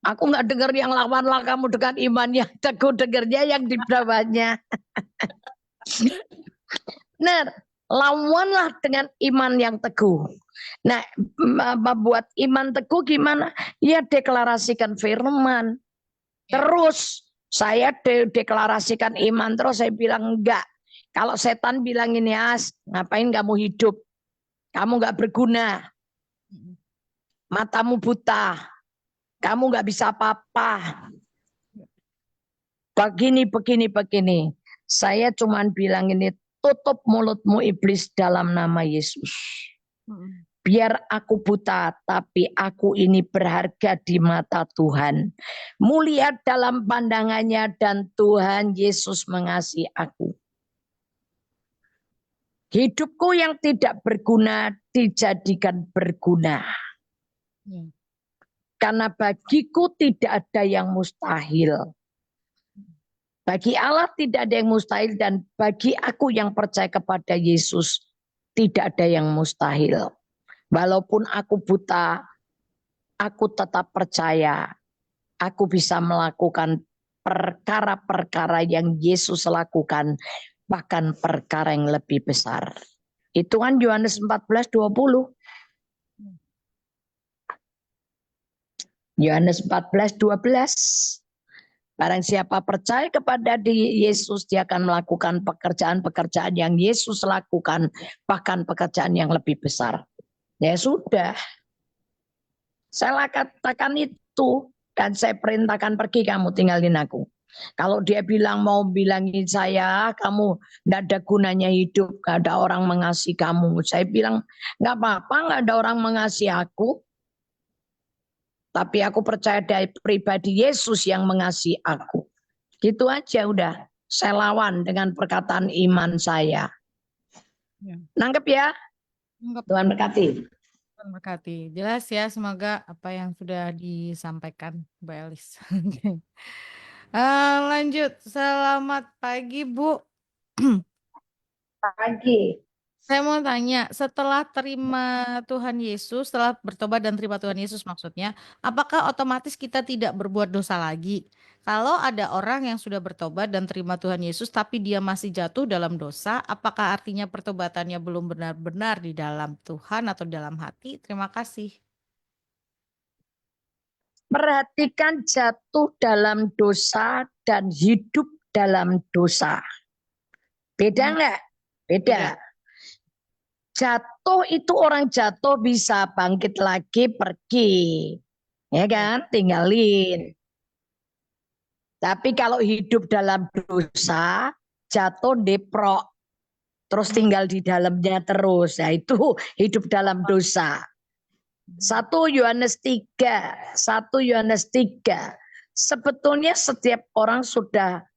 Speaker 2: Aku enggak dengar yang lawanlah kamu dengan iman yang teguh, dengarnya yang di bawahnya. Benar, lawanlah dengan iman yang teguh. Nah, buat iman teguh gimana? Ya deklarasikan firman. Terus saya deklarasikan iman terus, saya bilang enggak. Kalau setan bilang ini, ngapain kamu hidup? Kamu enggak berguna. Matamu buta. Kamu enggak bisa apa-apa. Begini, begini, begini. Saya cuman bilang ini, tutup mulutmu iblis dalam nama Yesus. Biar aku buta, tapi aku ini berharga di mata Tuhan. Mulia dalam pandangannya dan Tuhan Yesus mengasihi aku. Hidupku yang tidak berguna dijadikan berguna. Karena bagiku tidak ada yang mustahil. Bagi Allah tidak ada yang mustahil, dan bagi aku yang percaya kepada Yesus tidak ada yang mustahil. Walaupun aku buta, aku tetap percaya aku bisa melakukan perkara-perkara yang Yesus lakukan, bahkan perkara yang lebih besar. Itu kan Yohanes 14:20. Yohanes 14:12. Barang siapa percaya kepada Yesus, dia akan melakukan pekerjaan-pekerjaan yang Yesus lakukan, bahkan pekerjaan yang lebih besar. Ya sudah, saya katakan itu, dan saya perintahkan pergi, kamu tinggalin aku. Kalau dia bilang mau bilangin saya, kamu nggak ada gunanya hidup, nggak ada orang mengasihi kamu. Saya bilang nggak apa-apa, nggak ada orang mengasihi aku, tapi aku percaya dari pribadi Yesus yang mengasihi aku. Gitu aja udah. Saya lawan dengan perkataan iman saya.
Speaker 1: Ya.
Speaker 2: Nangkep ya?
Speaker 1: Anggap
Speaker 2: Tuhan berkati.
Speaker 1: Tuhan berkati. Jelas ya, semoga apa yang sudah disampaikan Mbak Elis. Lanjut, selamat pagi Bu.
Speaker 2: Pagi.
Speaker 1: Saya mau tanya, setelah terima Tuhan Yesus, setelah bertobat dan terima Tuhan Yesus maksudnya, apakah otomatis kita tidak berbuat dosa lagi? Kalau ada orang yang sudah bertobat dan terima Tuhan Yesus, tapi dia masih jatuh dalam dosa, apakah artinya pertobatannya belum benar-benar di dalam Tuhan atau dalam hati? Terima kasih.
Speaker 2: Perhatikan jatuh dalam dosa dan hidup dalam dosa. Beda
Speaker 1: Hmm,
Speaker 2: nggak?
Speaker 1: beda.
Speaker 2: Beda. Jatuh itu orang jatuh bisa bangkit lagi pergi. Ya
Speaker 1: Oke.
Speaker 2: kan? Tinggalin. Tapi kalau hidup dalam dosa, jatuh deprok. Terus
Speaker 1: Hmm,
Speaker 2: tinggal di dalamnya terus. Nah itu hidup dalam dosa. 1 Yohanes 3, 1 Yohanes 3. Sebetulnya setiap orang sudah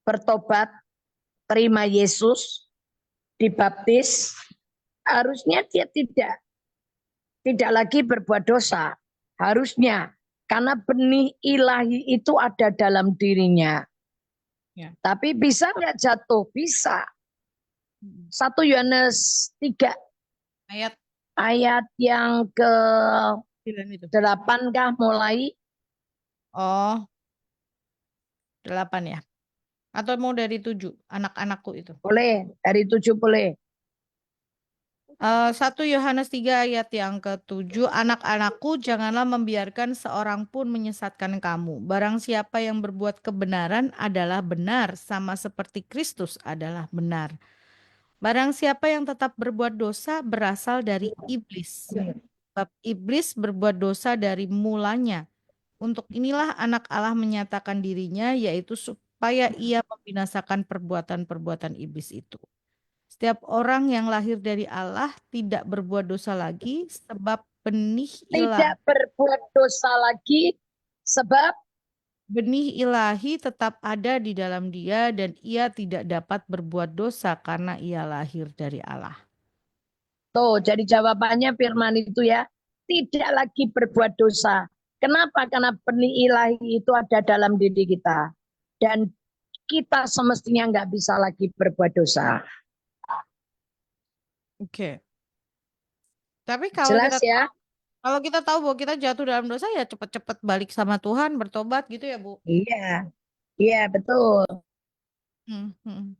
Speaker 2: bertobat, terima Yesus, dibaptis, harusnya dia tidak lagi berbuat dosa. Harusnya karena benih ilahi itu ada dalam dirinya.
Speaker 1: ya.
Speaker 2: Tapi bisa nggak jatuh? Bisa.
Speaker 1: Hmm.
Speaker 2: 1 Yohanes 3
Speaker 1: Ayat
Speaker 2: ayat yang ke-8
Speaker 1: 9 itu.
Speaker 2: kah mulai?
Speaker 1: Oh, 8 ya. Atau mau dari 7, anak-anakku itu.
Speaker 2: Boleh, dari 7 boleh.
Speaker 1: 1 Yohanes 3 ayat yang ke-7, anak-anakku janganlah membiarkan seorang pun menyesatkan kamu. Barang siapa yang berbuat kebenaran adalah benar, sama seperti Kristus adalah benar. Barang siapa yang tetap berbuat dosa berasal dari iblis. Sebab iblis berbuat dosa dari mulanya. Untuk inilah anak Allah menyatakan dirinya, yaitu supaya ia membinasakan perbuatan-perbuatan iblis itu. Setiap orang yang lahir dari Allah tidak berbuat dosa lagi sebab
Speaker 2: Tidak berbuat dosa lagi sebab
Speaker 1: benih ilahi tetap ada di dalam dia dan ia tidak dapat berbuat dosa karena ia lahir dari Allah.
Speaker 2: tuh jadi jawabannya firman itu ya, tidak lagi berbuat dosa. Kenapa? Karena benih ilahi itu ada dalam diri kita. Dan kita semestinya nggak bisa lagi berbuat dosa.
Speaker 1: Oke. Tapi
Speaker 2: Jelas ya?
Speaker 1: kalau kita tahu bahwa kita jatuh dalam dosa ya cepat-cepat balik sama Tuhan, bertobat gitu ya, Bu.
Speaker 2: Iya, iya betul.
Speaker 1: Hmm, hmm.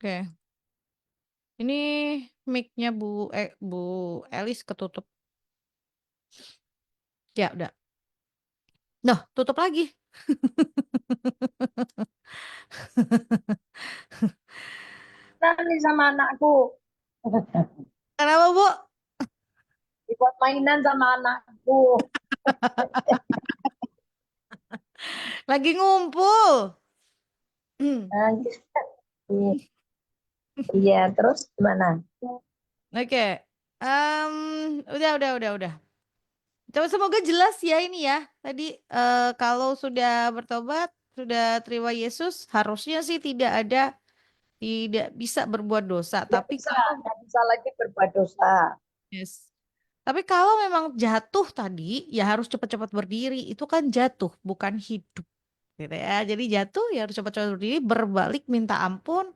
Speaker 1: Oke. Ini mic-nya Bu Elis ketutup. Ya, udah. Noh, tutup lagi.
Speaker 2: Nanti sama anakku.
Speaker 1: Kenapa, Bu?
Speaker 2: Dibuat mainan sama anakku.
Speaker 1: Lagi ngumpul.
Speaker 2: Nah, iya, terus gimana?
Speaker 1: Oke. Udah. Coba semoga jelas ya ini ya. Tadi kalau sudah bertobat, sudah terima Yesus, harusnya sih tidak bisa berbuat dosa. Tapi kalau
Speaker 2: Nggak bisa lagi berbuat dosa.
Speaker 1: yes. Tapi kalau memang jatuh tadi, ya harus cepat-cepat berdiri. Itu kan jatuh, bukan hidup. Gitu ya. Jadi jatuh ya harus cepat-cepat berdiri, berbalik minta ampun,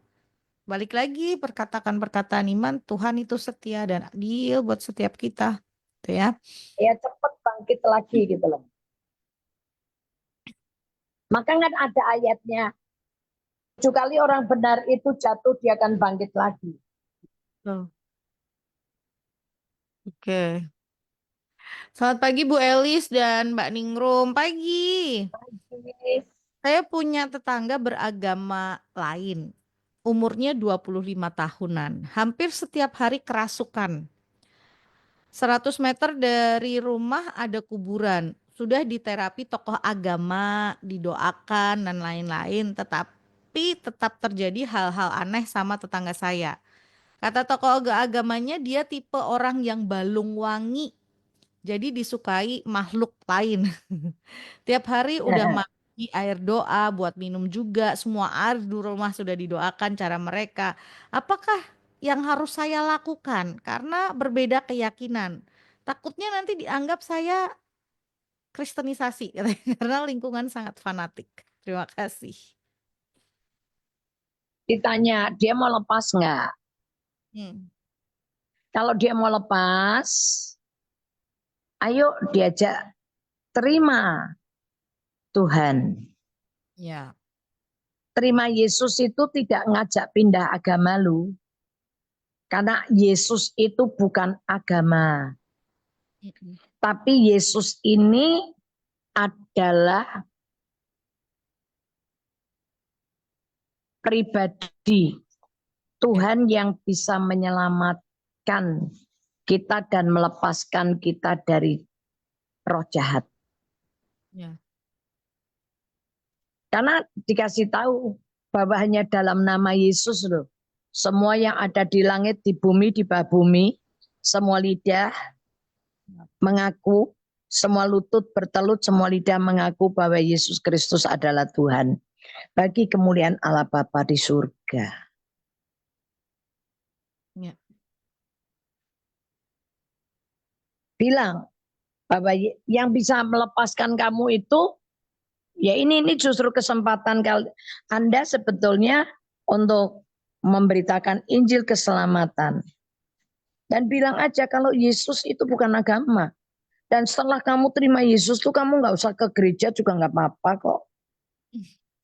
Speaker 1: balik lagi perkatakan perkataan iman, Tuhan itu setia dan adil buat setiap kita. Gitu ya.
Speaker 2: Ya cepet bangkit lagi gitu loh. Maka kan ada ayatnya. 7 kali orang benar itu jatuh, dia akan bangkit lagi.
Speaker 1: Tuh. Oke. Selamat pagi Bu Elis dan Mbak Ningrum. Pagi. Saya punya tetangga beragama lain. Umurnya 25 tahunan. Hampir setiap hari kerasukan. 100 meter dari rumah ada kuburan. sudah diterapi tokoh agama, didoakan dan lain-lain, tetapi tetap terjadi hal-hal aneh sama tetangga saya. Kata tokoh agamanya dia tipe orang yang balung wangi, jadi disukai makhluk lain. Tiap hari udah mandi air doa buat minum juga, semua air di rumah sudah didoakan cara mereka. Apakah yang harus saya lakukan? Karena berbeda keyakinan. Takutnya nanti dianggap saya kristenisasi, karena lingkungan sangat fanatik. Terima kasih.
Speaker 2: Ditanya, dia mau lepas nggak?
Speaker 1: Hmm,
Speaker 2: Kalau dia mau lepas, ayo diajak terima Tuhan.
Speaker 1: ya.
Speaker 2: Terima Yesus itu tidak ngajak pindah agama lu. Karena Yesus itu bukan agama.
Speaker 1: Mm-mm.
Speaker 2: Tapi Yesus ini adalah pribadi
Speaker 1: Ya,
Speaker 2: Tuhan yang bisa menyelamatkan kita dan melepaskan kita dari roh jahat.
Speaker 1: ya,
Speaker 2: Karena dikasih tahu bahwa hanya dalam nama Yesus loh. Semua yang ada di langit, di bumi, di bawah bumi, semua lidah mengaku, semua lutut bertelut, semua lidah mengaku bahwa Yesus Kristus adalah Tuhan. Bagi kemuliaan Allah Bapa di surga.
Speaker 1: ya.
Speaker 2: Bilang bahwa yang bisa melepaskan kamu itu, ya ini justru kesempatan Anda sebetulnya untuk memberitakan Injil keselamatan. Dan bilang aja kalau Yesus itu bukan agama. Dan setelah kamu terima Yesus tuh kamu nggak usah ke gereja juga nggak apa-apa kok.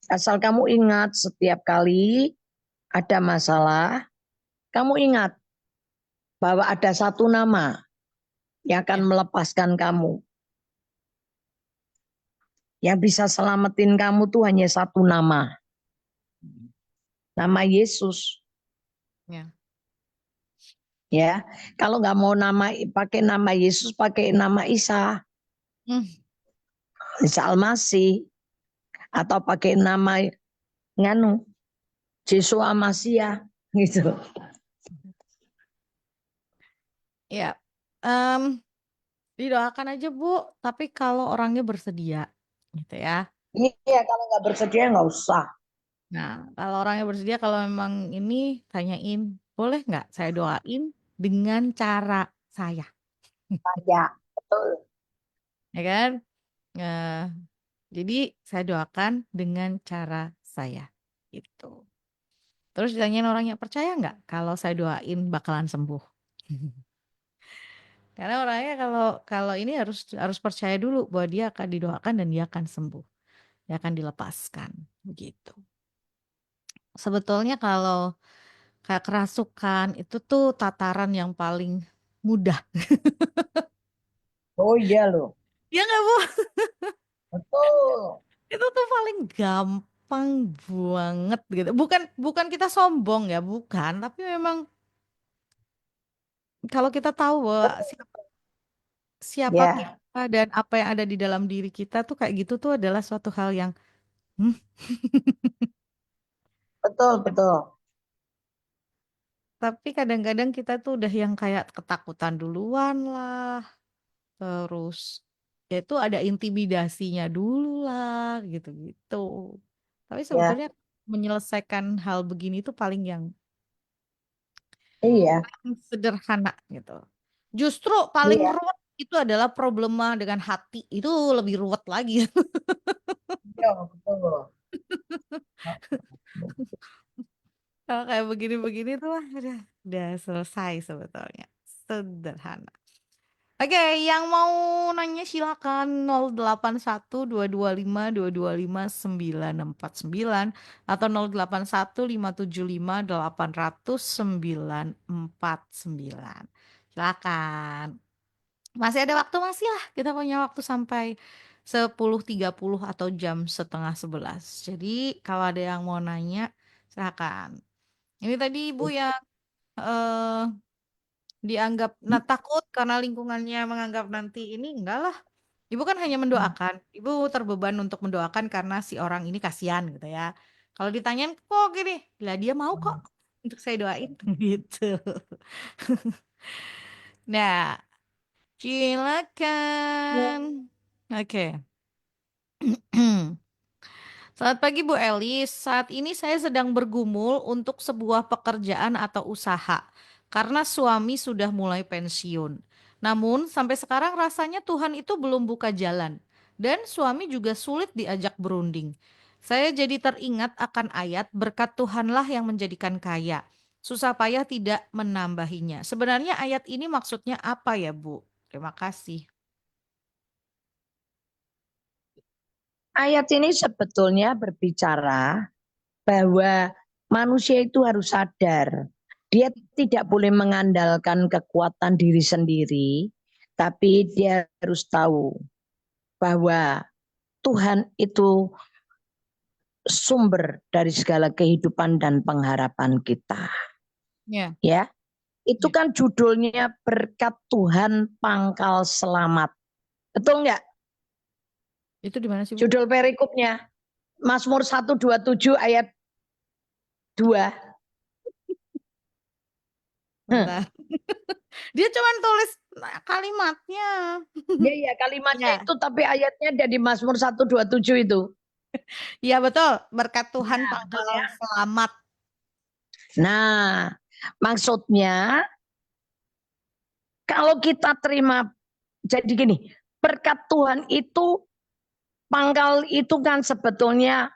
Speaker 2: Asal kamu ingat setiap kali ada masalah, kamu ingat bahwa ada satu nama yang akan
Speaker 1: Ya.
Speaker 2: melepaskan kamu. Yang bisa selamatin kamu tuh hanya satu nama. Nama Yesus.
Speaker 1: Ya.
Speaker 2: Ya, kalau nggak mau pakai nama Yesus, pakai nama Isa,
Speaker 1: Hmm,
Speaker 2: Isa Almasih, atau pakai nama nganu Yesua Masia gitu.
Speaker 1: ya. Em, didoakan aja Bu, tapi kalau orangnya bersedia, gitu ya.
Speaker 2: Iya, kalau nggak bersedia nggak usah.
Speaker 1: Nah, kalau orangnya bersedia, kalau memang ini tanyain, boleh nggak saya doain dengan cara saya,
Speaker 2: Ya, betul.
Speaker 1: ya kan? Eh, jadi saya doakan dengan cara saya, gitu. Terus ditanyain orangnya percaya nggak kalau saya doain bakalan sembuh? Karena orangnya kalau kalau ini harus harus percaya dulu bahwa dia akan didoakan dan dia akan sembuh, dia akan dilepaskan, begitu. Sebetulnya kalau kayak kerasukan itu tuh tataran yang paling mudah.
Speaker 2: Oh iya loh,
Speaker 1: Ya nggak Bu?
Speaker 2: betul,
Speaker 1: Itu tuh paling gampang banget gitu. Bukan bukan kita sombong ya, bukan. Tapi memang kalau kita tahu bahwa
Speaker 2: betul.
Speaker 1: siapa
Speaker 2: Ya,
Speaker 1: kita dan apa yang ada di dalam diri kita tuh kayak gitu tuh adalah suatu hal yang hmm.
Speaker 2: betul, betul.
Speaker 1: Tapi kadang-kadang kita tuh udah yang kayak ketakutan duluan lah. Terus ya itu ada intimidasinya dulu lah gitu-gitu. Tapi
Speaker 2: Ya,
Speaker 1: sebetulnya menyelesaikan hal begini tuh paling yang
Speaker 2: iya,
Speaker 1: sederhana gitu. Justru paling
Speaker 2: iya,
Speaker 1: ruwet itu adalah problema dengan hati. Itu lebih ruwet lagi.
Speaker 2: iya, betul.
Speaker 1: Kalau kayak begini-begini tuh wah, udah selesai sebetulnya. Sederhana. Oke, yang mau nanya silakan 081225225949 atau 081575780949. Silakan. Masih ada waktu masih lah. Kita punya waktu sampai 10.30 atau jam 10:30. Jadi kalau ada yang mau nanya silakan. Ini tadi Ibu yang dianggap nah takut karena lingkungannya menganggap nanti ini enggak lah. Ibu kan hanya mendoakan. Ibu terbeban untuk mendoakan karena si orang ini kasihan gitu ya. Kalau ditanyain kok gini, lah dia mau kok untuk saya doain gitu. Nah, silakan. Oke. Selamat pagi Bu Elis. Saat ini saya sedang bergumul untuk sebuah pekerjaan atau usaha karena suami sudah mulai pensiun. Namun sampai sekarang rasanya Tuhan itu belum buka jalan dan suami juga sulit diajak berunding. Saya jadi teringat akan ayat berkat Tuhanlah yang menjadikan kaya. Susah payah tidak menambahinya. Sebenarnya ayat ini maksudnya apa ya, Bu? Terima kasih.
Speaker 2: Ayat ini sebetulnya berbicara bahwa manusia itu harus sadar. Dia tidak boleh mengandalkan kekuatan diri sendiri, tapi dia harus tahu bahwa Tuhan itu sumber dari segala kehidupan dan pengharapan kita.
Speaker 1: Ya,
Speaker 2: Ya, itu
Speaker 1: ya.
Speaker 2: kan judulnya berkat Tuhan pangkal selamat. Betul nggak?
Speaker 1: Itu di mana sih, Bu?
Speaker 2: Judul perikopnya Mazmur 127 ayat 2.
Speaker 1: Bentar. Dia cuma tulis kalimatnya.
Speaker 2: Ya, ya, kalimatnya
Speaker 1: Ya,
Speaker 2: itu tapi ayatnya ada di Mazmur 127 itu.
Speaker 1: iya betul. Berkat Tuhan
Speaker 2: Ya, betul
Speaker 1: pangkal
Speaker 2: ya.
Speaker 1: selamat.
Speaker 2: Nah, maksudnya kalau kita terima, jadi gini, berkat Tuhan itu, pangkal itu kan sebetulnya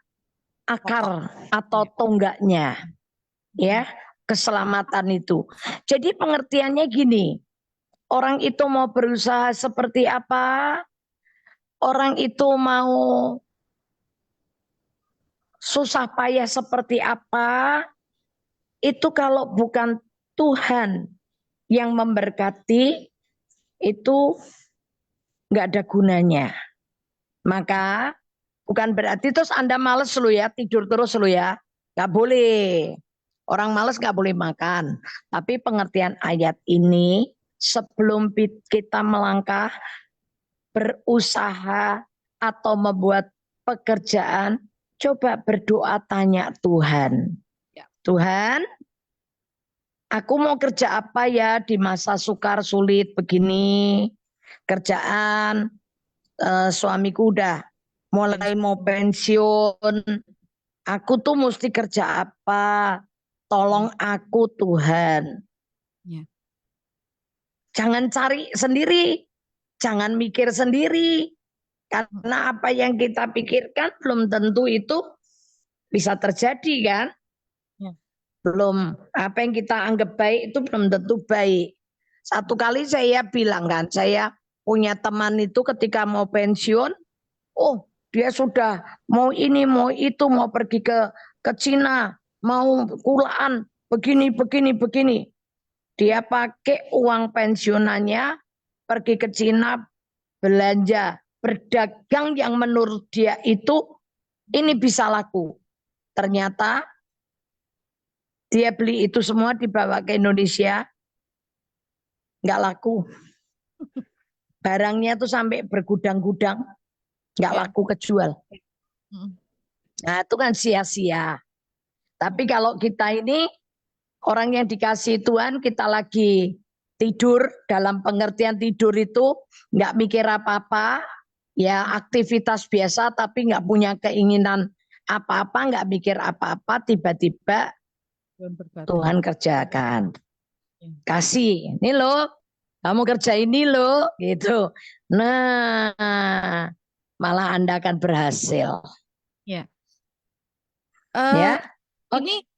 Speaker 1: Pokok.
Speaker 2: akar atau
Speaker 1: Ya.
Speaker 2: tonggaknya,
Speaker 1: Mm.
Speaker 2: ya, keselamatan itu. Jadi pengertiannya gini, orang itu mau berusaha seperti apa, orang itu mau susah payah seperti apa, itu kalau bukan Tuhan yang memberkati, itu nggak ada gunanya. Maka bukan berarti terus Anda males lu ya, tidur terus lu ya. Nggak boleh. Orang males nggak boleh makan. Tapi pengertian ayat ini, sebelum kita melangkah, berusaha, atau membuat pekerjaan, coba berdoa tanya Tuhan.
Speaker 1: Ya.
Speaker 2: Tuhan, aku mau kerja apa ya di masa sukar sulit begini. Kerjaan, suamiku udah mulai mau
Speaker 1: Pensiun.
Speaker 2: pensiun. Aku tuh mesti kerja apa?
Speaker 1: Hmm.
Speaker 2: Tolong aku Tuhan.
Speaker 1: Ya.
Speaker 2: Jangan cari sendiri. Jangan mikir sendiri.
Speaker 1: Mm.
Speaker 2: Karena apa yang kita pikirkan belum tentu itu bisa terjadi kan?
Speaker 1: Ya.
Speaker 2: Belum, apa yang kita anggap baik itu belum tentu baik. Satu kali saya bilang kan, saya punya teman itu ketika mau pensiun, oh dia sudah mau ini, mau itu, mau pergi ke Cina, mau kulaan, begini, begini, begini. Dia pakai uang pensiunannya, pergi ke Cina, belanja, berdagang yang menurut dia itu ini bisa laku. Ternyata dia beli itu semua dibawa ke Indonesia, nggak laku. Barangnya tuh sampai bergudang-gudang, nggak
Speaker 1: Ya.
Speaker 2: laku kejual.
Speaker 1: Mm.
Speaker 2: Nah itu kan sia-sia. Tapi kalau kita ini orang yang dikasih Tuhan, kita lagi tidur, dalam pengertian tidur itu nggak mikir apa-apa, ya aktivitas biasa tapi nggak punya keinginan apa-apa, nggak mikir apa-apa, tiba-tiba
Speaker 1: Tuhan berkati.
Speaker 2: Tuhan kerjakan.
Speaker 1: Ya.
Speaker 2: Kasih, ini loh, kamu kerja ini loh, gitu. Nah, malah Anda akan berhasil.
Speaker 1: Ya. Eh,
Speaker 2: Ya,
Speaker 1: ini
Speaker 2: oke.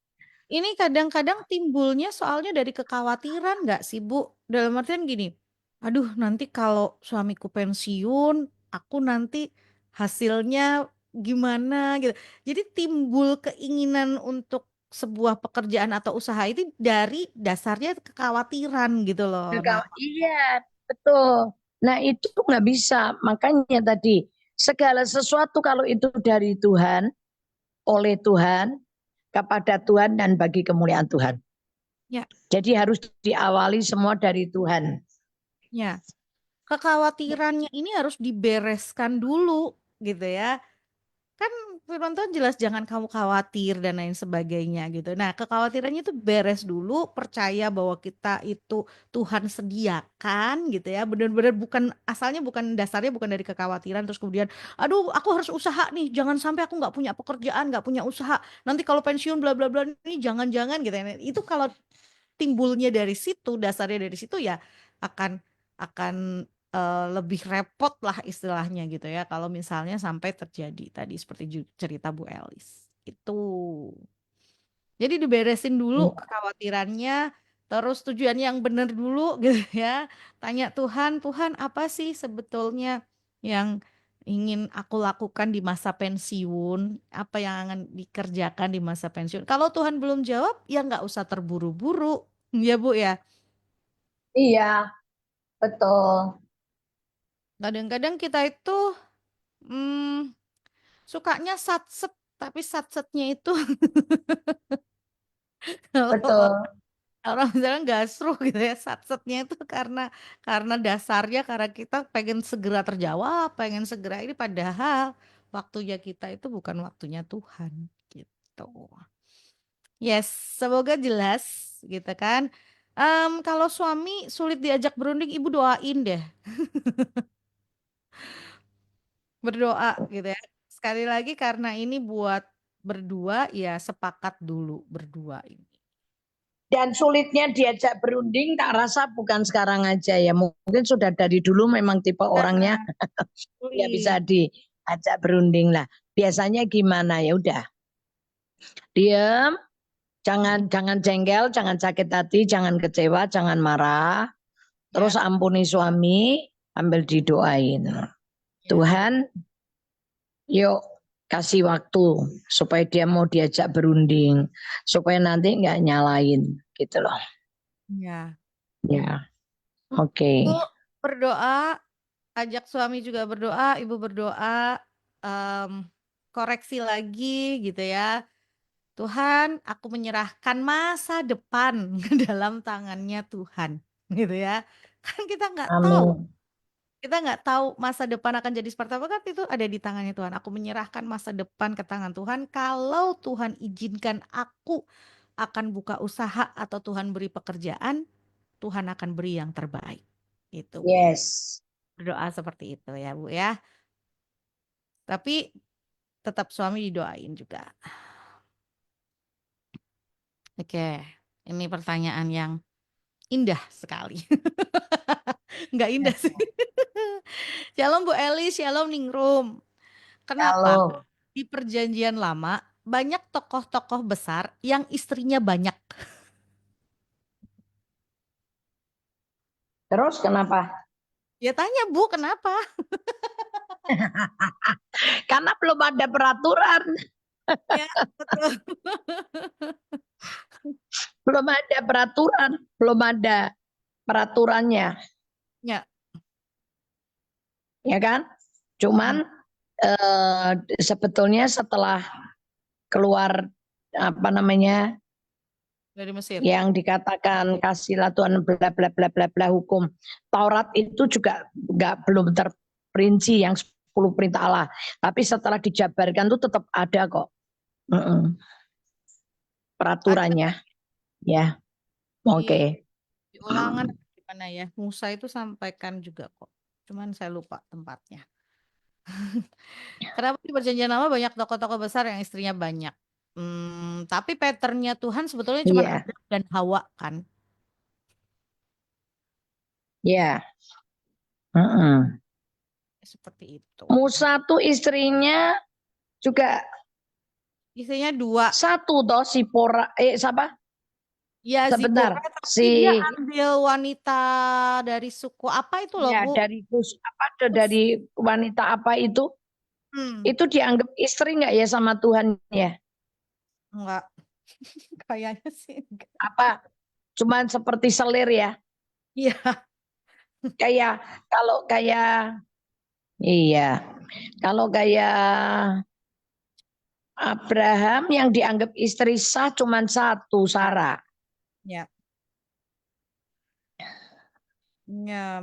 Speaker 1: ini kadang-kadang timbulnya soalnya dari kekhawatiran nggak sih, Bu? Dalam artian gini, aduh nanti kalau suamiku pensiun, aku nanti hasilnya gimana gitu. Jadi timbul keinginan untuk sebuah pekerjaan atau usaha itu dari dasarnya kekhawatiran gitu loh. Nah,
Speaker 2: Iya, betul. Nah itu nggak bisa. Makanya tadi segala sesuatu kalau itu dari Tuhan, oleh Tuhan, kepada Tuhan dan bagi kemuliaan Tuhan.
Speaker 1: ya,
Speaker 2: Jadi harus diawali semua dari Tuhan.
Speaker 1: ya. kekhawatirannya ini harus dibereskan dulu gitu ya. Kan firman Tuhan jelas jangan kamu khawatir dan lain sebagainya gitu. Nah, kekhawatirannya itu beres dulu, percaya bahwa kita itu Tuhan sediakan gitu ya. Benar-benar bukan asalnya bukan dasarnya bukan dari kekhawatiran terus kemudian aduh aku harus usaha nih, jangan sampai aku nggak punya pekerjaan, nggak punya usaha. Nanti kalau pensiun bla bla bla ini jangan-jangan gitu ya. Itu kalau timbulnya dari situ, dasarnya dari situ ya akan akan lebih repot lah istilahnya gitu ya. Kalau misalnya sampai terjadi tadi seperti cerita Bu Elis itu. Jadi diberesin dulu kekhawatirannya, terus tujuan yang benar dulu gitu ya. Tanya Tuhan, Tuhan apa sih sebetulnya yang ingin aku lakukan di masa pensiun? Apa yang akan dikerjakan di masa pensiun? Kalau Tuhan belum jawab, ya nggak usah terburu-buru, ya Bu ya.
Speaker 2: Iya, betul.
Speaker 1: Kadang-kadang kita itu hmm, sukanya satset, tapi satsetnya itu kalau
Speaker 2: Betul.
Speaker 1: orang misalnya gasro gitu ya, satsetnya itu karena dasarnya karena kita pengen segera terjawab, pengen segera ini padahal waktunya kita itu bukan waktunya Tuhan gitu. Yes, semoga jelas gitu kan. Kalau suami sulit diajak berunding, ibu doain deh, berdoa gitu ya. Sekali lagi karena ini buat berdua ya sepakat dulu berdua ini.
Speaker 2: Dan sulitnya diajak berunding, tak rasa bukan sekarang aja ya. Mungkin sudah dari dulu memang tipe orangnya ya bisa
Speaker 1: Sulit.
Speaker 2: diajak berunding lah. Biasanya gimana ya udah, diam, jangan jangan jengkel, jangan sakit hati, jangan kecewa, jangan marah.
Speaker 1: Ya,
Speaker 2: Terus ampuni suami, ambil didoain.
Speaker 1: ya,
Speaker 2: Tuhan, yuk kasih waktu supaya dia mau diajak berunding, supaya nanti nggak nyalain gitu loh.
Speaker 1: ya.
Speaker 2: Ya, oke.
Speaker 1: Bu, berdoa, ajak suami juga berdoa, ibu berdoa, em, koreksi lagi gitu ya. Tuhan, aku menyerahkan masa depan ke dalam tangannya Tuhan, gitu ya. Kan
Speaker 2: Amin.
Speaker 1: kita nggak tahu masa depan akan jadi seperti apa kan itu ada di tangannya Tuhan. Aku menyerahkan masa depan ke tangan Tuhan. Kalau Tuhan izinkan aku akan buka usaha atau Tuhan beri pekerjaan, Tuhan akan beri yang terbaik. Itu Bu.
Speaker 2: Yes.
Speaker 1: Berdoa seperti itu ya Bu ya. Tapi tetap suami didoain juga. Oke, ini pertanyaan yang indah sekali. Nggak indah sih. Shalom Bu Eli, shalom Ningrum. Kenapa
Speaker 2: Kalau
Speaker 1: di perjanjian lama banyak tokoh-tokoh besar yang istrinya banyak?
Speaker 2: terus kenapa?
Speaker 1: Ya tanya Bu, kenapa?
Speaker 2: Karena belum ada peraturan,
Speaker 1: Ya, betul.
Speaker 2: belum ada peraturan, belum ada peraturannya,
Speaker 1: Ya.
Speaker 2: ya kan?
Speaker 1: Mm-mm.
Speaker 2: Cuman sebetulnya setelah keluar apa namanya
Speaker 1: Dari Mesir.
Speaker 2: yang dikatakan kasihlah Tuhan bla bla bla bla bla hukum Taurat itu juga nggak belum terperinci yang 10 perintah Allah. Tapi setelah dijabarkan itu tetap ada kok.
Speaker 1: Ada
Speaker 2: Peraturannya, ya. Oke.
Speaker 1: di, di ulangan di mana ya? Musa itu sampaikan juga kok. Cuman saya lupa tempatnya. Kenapa di perjanjian lama banyak tokoh-tokok besar yang istrinya banyak? Tapi patternnya Tuhan sebetulnya cuma
Speaker 2: Iya,
Speaker 1: Adam dan Hawa kan?
Speaker 2: ya. Heeh.
Speaker 1: Seperti itu.
Speaker 2: Musa tuh istrinya juga
Speaker 1: Istrinya dua.
Speaker 2: satu toh si Pora siapa?
Speaker 1: Ya
Speaker 2: Sebentar.
Speaker 1: Zipora, tapi dia
Speaker 2: Si
Speaker 1: ambil wanita dari suku apa itu loh
Speaker 2: ya
Speaker 1: Bu?
Speaker 2: dari apa
Speaker 1: Kus.
Speaker 2: dari wanita apa
Speaker 1: Hmm,
Speaker 2: itu dianggap istri nggak ya sama Tuhan ya?
Speaker 1: enggak, kayaknya sih enggak.
Speaker 2: Apa cuman seperti selir ya?
Speaker 1: Iya,
Speaker 2: Kayak kalau kayak iya, kalau kayak Abraham yang dianggap istri sah cuman satu, Sarah.
Speaker 1: ya. Ya,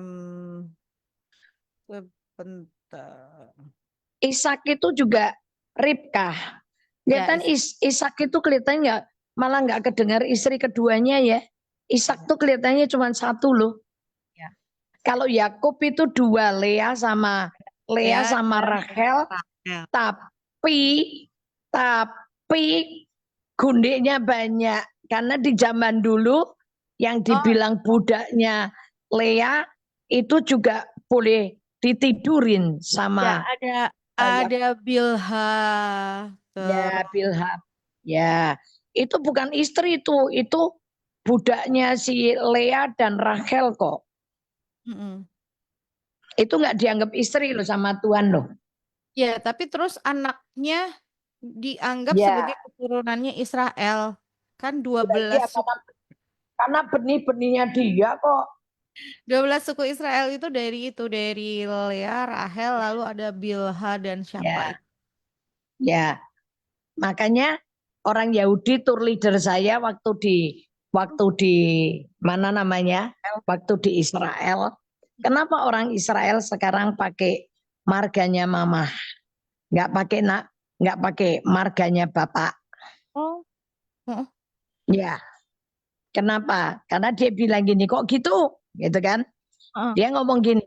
Speaker 1: Bentar.
Speaker 2: Ishak itu juga Ribkah.
Speaker 1: Ya,
Speaker 2: Kelihatan Ishak itu kelihatannya malah nggak kedengar istri keduanya ya. Ishak tuh kelihatannya cuma satu loh.
Speaker 1: ya.
Speaker 2: Kalau Yakub itu dua, Lea
Speaker 1: Ya,
Speaker 2: sama Rachel,
Speaker 1: Rahel.
Speaker 2: tapi tapi gundiknya banyak karena di zaman dulu yang
Speaker 1: Oh,
Speaker 2: dibilang budaknya Lea itu juga boleh ditidurin
Speaker 1: ya
Speaker 2: sama
Speaker 1: ada
Speaker 2: Yakub.
Speaker 1: Bilha
Speaker 2: Ya,
Speaker 1: terus.
Speaker 2: Bilham. Ya, itu bukan istri itu budaknya si Lea dan Rachel kok.
Speaker 1: Mm-mm.
Speaker 2: Itu nggak dianggap istri loh sama Tuhan loh.
Speaker 1: Ya, tapi terus anaknya dianggap
Speaker 2: Ya,
Speaker 1: sebagai keturunannya Israel. Kan dua
Speaker 2: ya
Speaker 1: belas
Speaker 2: iya
Speaker 1: suku,
Speaker 2: karena benih-benihnya dia kok.
Speaker 1: 12 suku Israel itu dari Lea, Rahel, lalu ada Bilha dan siapa
Speaker 2: Ya,
Speaker 1: itu.
Speaker 2: ya. Makanya orang Yahudi tour leader saya waktu di mana namanya? Waktu di Israel. Kenapa orang Israel sekarang pakai marganya mama? Nggak pakai nggak pakai marganya bapak.
Speaker 1: Oh, heeh,
Speaker 2: Ya, kenapa? Karena dia bilang gini, kok gitu? Gitu kan?
Speaker 1: heeh,
Speaker 2: Dia ngomong gini,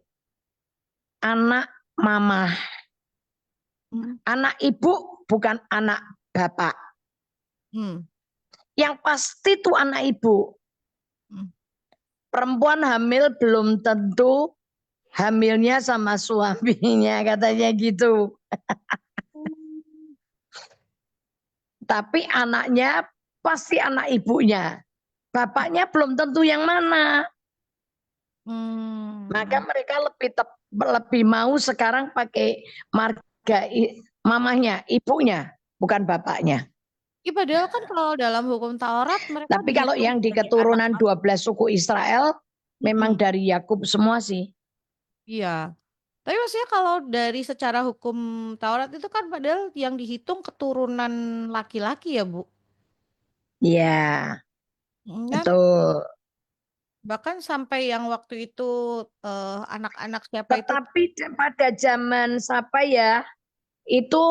Speaker 2: anak mama,
Speaker 1: mm,
Speaker 2: anak ibu bukan anak bapak.
Speaker 1: mm,
Speaker 2: Yang pasti tuh anak ibu.
Speaker 1: mm.
Speaker 2: Perempuan hamil belum tentu hamilnya sama suaminya, katanya gitu. Tapi anaknya pasti anak ibunya. Bapaknya belum tentu yang mana. Maka
Speaker 1: Hmm.
Speaker 2: mereka lebih mau sekarang pakai marga mamahnya, ibunya, bukan bapaknya.
Speaker 1: Ya, padahal kan kalau dalam hukum Taurat mereka
Speaker 2: Tapi kalau
Speaker 1: dihitung
Speaker 2: yang di
Speaker 1: sebagai anak
Speaker 2: keturunan
Speaker 1: angkat.
Speaker 2: 12 suku Israel, memang
Speaker 1: Mm-mm.
Speaker 2: dari Yakub semua sih.
Speaker 1: Iya. Tapi maksudnya kalau dari secara hukum Taurat itu kan padahal yang dihitung keturunan laki-laki ya, Bu.
Speaker 2: Ya,
Speaker 1: Kan
Speaker 2: betul.
Speaker 1: bahkan sampai yang waktu itu anak-anak siapa itu.
Speaker 2: Tetapi pada zaman siapa ya, itu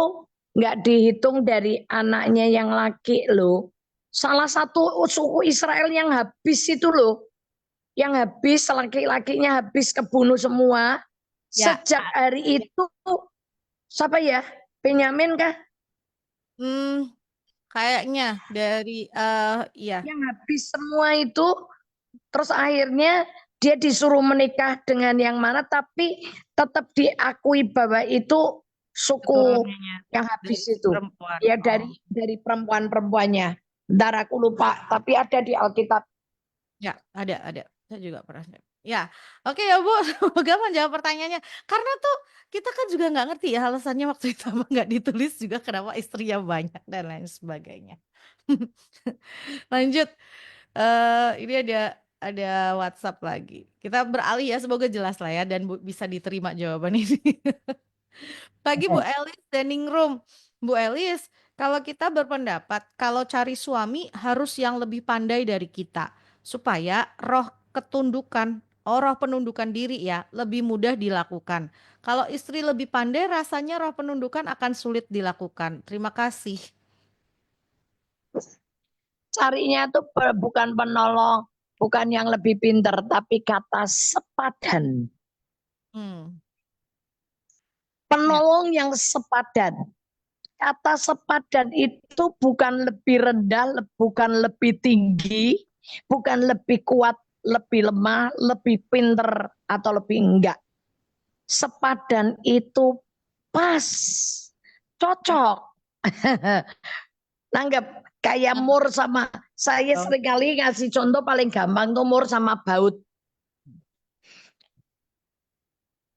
Speaker 2: nggak dihitung dari anaknya yang laki loh. Salah satu suku Israel yang habis itu loh. Yang habis, laki-lakinya habis kebunuh semua.
Speaker 1: Ya,
Speaker 2: Sejak hari itu, siapa ya? Benyamin kah?
Speaker 1: hmm, kayaknya dari ya.
Speaker 2: Yang habis semua itu, terus akhirnya dia disuruh menikah dengan yang mana, tapi tetap diakui bahwa itu suku
Speaker 1: Keturunannya
Speaker 2: yang
Speaker 1: dari
Speaker 2: habis itu.
Speaker 1: perempuan.
Speaker 2: Ya
Speaker 1: Oh,
Speaker 2: dari perempuan-perempuannya. Ntar aku lupa, tapi ada di Alkitab.
Speaker 1: ya, ada. Saya juga pernah. Ya, oke ya Bu, semoga menjawab pertanyaannya. Karena tuh kita kan juga nggak ngerti ya alasannya waktu itu apa nggak ditulis juga kenapa istrinya banyak dan lain sebagainya. Lanjut, ini ada WhatsApp lagi. Kita beralih ya, semoga jelas lah ya dan bisa diterima jawaban ini. Pagi Bu Elis, dining room. Bu Elis, kalau kita berpendapat kalau cari suami harus yang lebih pandai dari kita supaya roh penundukan diri ya lebih mudah dilakukan. Kalau istri lebih pandai rasanya roh penundukan akan sulit dilakukan. Terima kasih.
Speaker 2: Carinya tuh bukan penolong, bukan yang lebih pinter, tapi kata sepadan.
Speaker 1: Hmm, ya.
Speaker 2: Penolong yang sepadan. Kata sepadan itu bukan lebih rendah, bukan lebih tinggi, bukan lebih kuat, lebih lemah, lebih pinter, atau lebih enggak. Sepadan itu pas, cocok. Nanggap kayak mur sama saya
Speaker 1: Oh,
Speaker 2: seringkali ngasih contoh paling gampang tuh mur sama baut.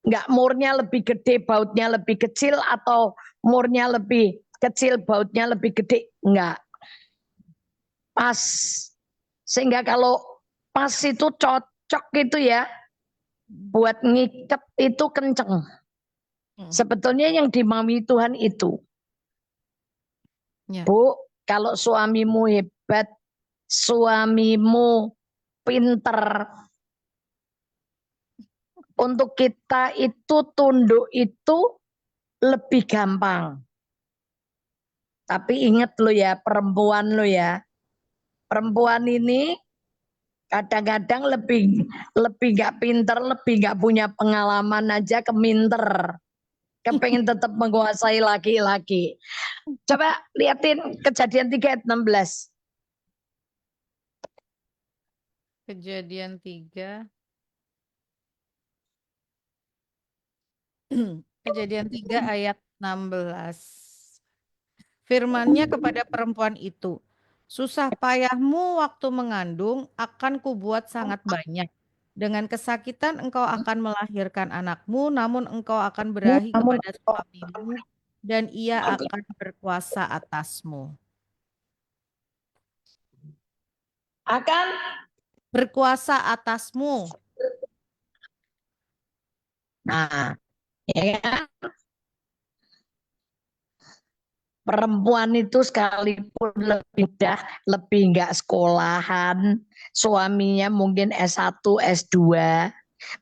Speaker 2: Enggak murnya lebih gede, bautnya lebih kecil atau murnya lebih kecil, bautnya lebih gede. Enggak, pas. Sehingga kalau pas itu cocok gitu ya, buat ngikat itu kenceng.
Speaker 1: hmm,
Speaker 2: Sebetulnya yang dimaui Tuhan itu,
Speaker 1: ya.
Speaker 2: Bu, kalau suamimu hebat, suamimu pinter, untuk kita itu tunduk itu lebih gampang. Tapi ingat lo ya, perempuan lo ya. Perempuan ini kadang-kadang lebih nggak pinter, lebih nggak punya pengalaman aja keminter. Kepengen tetap menguasai laki-laki. Coba liatin Kejadian 3 ayat 16.
Speaker 1: Kejadian 3. Kejadian 3 ayat 16. Firman-Nya kepada perempuan itu, susah payahmu waktu mengandung akan kubuat sangat banyak. Dengan kesakitan engkau akan melahirkan anakmu, namun engkau akan berahi
Speaker 2: Namun
Speaker 1: kepada suamimu, dan ia akan berkuasa atasmu.
Speaker 2: akan
Speaker 1: Berkuasa atasmu.
Speaker 2: nah, ya kan? Perempuan itu sekalipun lebih nggak sekolahan, suaminya mungkin S1, S2,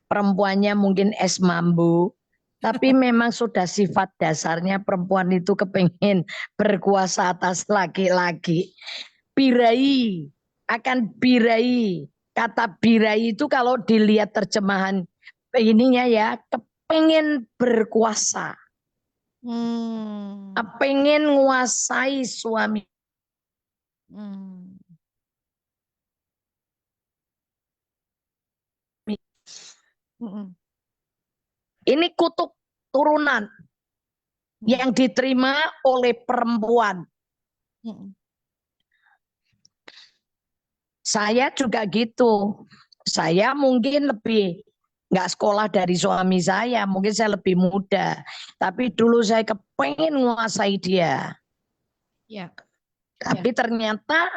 Speaker 2: perempuannya mungkin S mambu, tapi memang sudah sifat dasarnya perempuan itu kepengen berkuasa atas laki-laki. Birai, akan birai. Kata birai itu kalau dilihat terjemahan ininya ya, kepengen berkuasa. Pengen nguasai suami.
Speaker 1: Hmm. Mm-mm.
Speaker 2: Ini kutuk turunan yang diterima oleh perempuan.
Speaker 1: Mm-mm.
Speaker 2: Saya juga gitu. Saya mungkin lebih nggak sekolah dari suami saya. Mungkin saya lebih muda. Tapi dulu saya kepengen nguasai dia.
Speaker 1: Ya.
Speaker 2: Tapi ternyata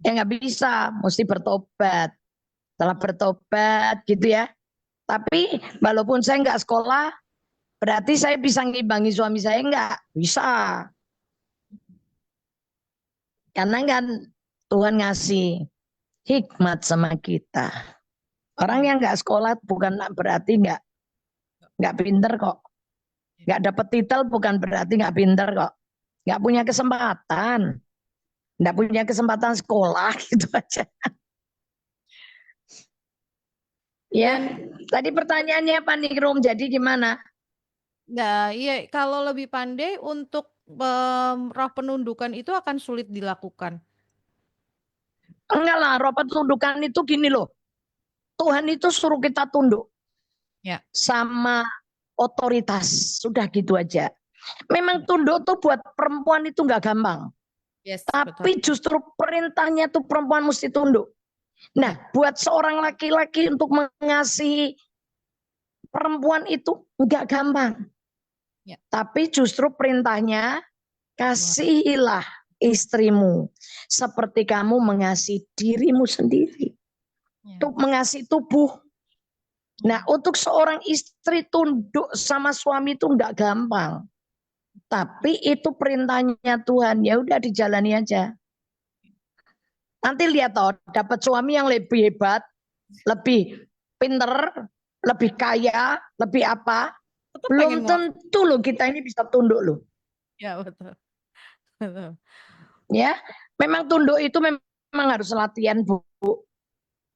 Speaker 2: ya nggak bisa. Mesti bertobat. Setelah bertobat gitu ya. Tapi walaupun saya nggak sekolah, berarti saya bisa ngimbangi suami saya nggak? Bisa. Karena kan Tuhan ngasih hikmat sama kita. Orang yang nggak sekolah bukan berarti nggak pinter kok. Nggak dapet titel bukan berarti nggak pinter kok. Nggak punya kesempatan. Nggak punya kesempatan sekolah gitu aja. Ya,
Speaker 1: Dan
Speaker 2: tadi pertanyaannya apa nih Rum? Jadi gimana?
Speaker 1: nah, iya, kalau lebih pandai untuk roh penundukan itu akan sulit dilakukan.
Speaker 2: Enggak lah, roh tundukan itu gini loh. Tuhan itu suruh kita tunduk
Speaker 1: Ya,
Speaker 2: sama otoritas. Sudah gitu aja. Memang tunduk tuh buat perempuan itu nggak gampang.
Speaker 1: yes, betul.
Speaker 2: Tapi justru perintahnya tuh perempuan mesti tunduk. Nah,
Speaker 1: Ya,
Speaker 2: buat seorang laki-laki untuk mengasihi perempuan itu nggak gampang.
Speaker 1: ya.
Speaker 2: Tapi justru perintahnya,
Speaker 1: Wah,
Speaker 2: kasihilah istrimu seperti kamu mengasihi dirimu sendiri.
Speaker 1: ya.
Speaker 2: Untuk mengasihi tubuh. Nah, untuk seorang istri tunduk sama suami itu nggak gampang. Tapi itu perintahnya Tuhan, ya udah dijalani aja. Nanti lihat toh, dapat suami yang lebih hebat, lebih pinter, lebih kaya, lebih apa?
Speaker 1: Tetap pengen
Speaker 2: Belum
Speaker 1: nguas.
Speaker 2: tentu loh kita ini bisa tunduk loh.
Speaker 1: Ya, betul. Betul.
Speaker 2: Ya, memang tunduk itu memang harus latihan Bu.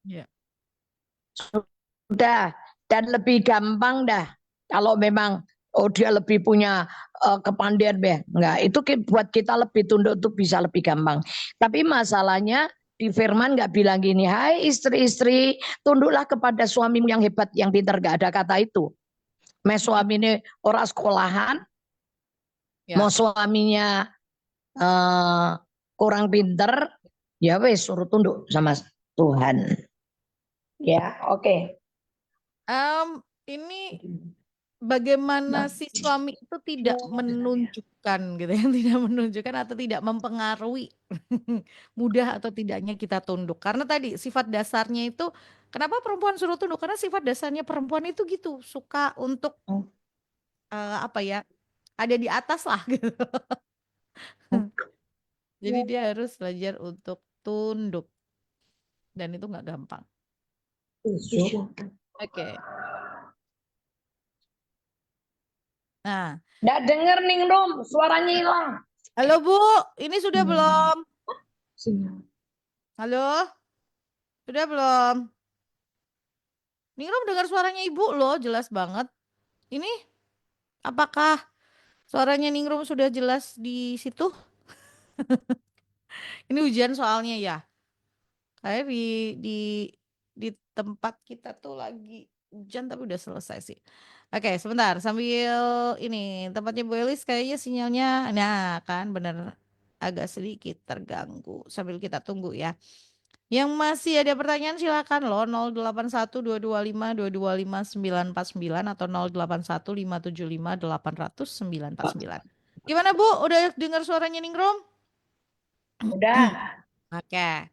Speaker 1: Ya.
Speaker 2: Sudah, dan lebih gampang dah. Kalau memang oh dia lebih punya kepandaian deh. Enggak, itu buat kita lebih tunduk tuh bisa lebih gampang. Tapi masalahnya di firman nggak bilang gini, hai istri-istri, tunduklah kepada suamimu yang hebat, yang pintar. Nggak ada kata itu. Mes suami ini orang sekolahan, mau
Speaker 1: Ya.
Speaker 2: suaminya eh, kurang pinter, ya wes suruh tunduk sama Tuhan. Ya, oke.
Speaker 1: Ini bagaimana si suami itu tidak menunjukkan gitu ya, tidak menunjukkan atau tidak mempengaruhi mudah atau tidaknya kita tunduk. Karena tadi sifat dasarnya itu, kenapa perempuan suruh tunduk? Karena sifat dasarnya perempuan itu gitu, suka untuk apa ya, ada di atas lah gitu. Jadi dia harus belajar untuk tunduk dan itu nggak gampang. Oke. Nah,
Speaker 2: Nggak denger nih Rum, suaranya hilang.
Speaker 1: halo Bu, ini sudah belum?
Speaker 2: Sinyal.
Speaker 1: Halo, sudah belum? Ningrum dengar suaranya Ibu loh, jelas banget. Ini apakah suaranya Ningrum sudah jelas di situ? Ini ujian soalnya ya. Kayak di tempat kita tuh lagi hujan tapi udah selesai sih. Oke, sebentar sambil ini tempatnya Bu Elis kayaknya sinyalnya nah kan bener agak sedikit terganggu sambil kita tunggu ya. Yang masih ada pertanyaan silakan loh 081225225949 atau 081575 800 949. Gimana Bu? Udah dengar suaranya Ningrum?
Speaker 2: Udah.
Speaker 1: Oke.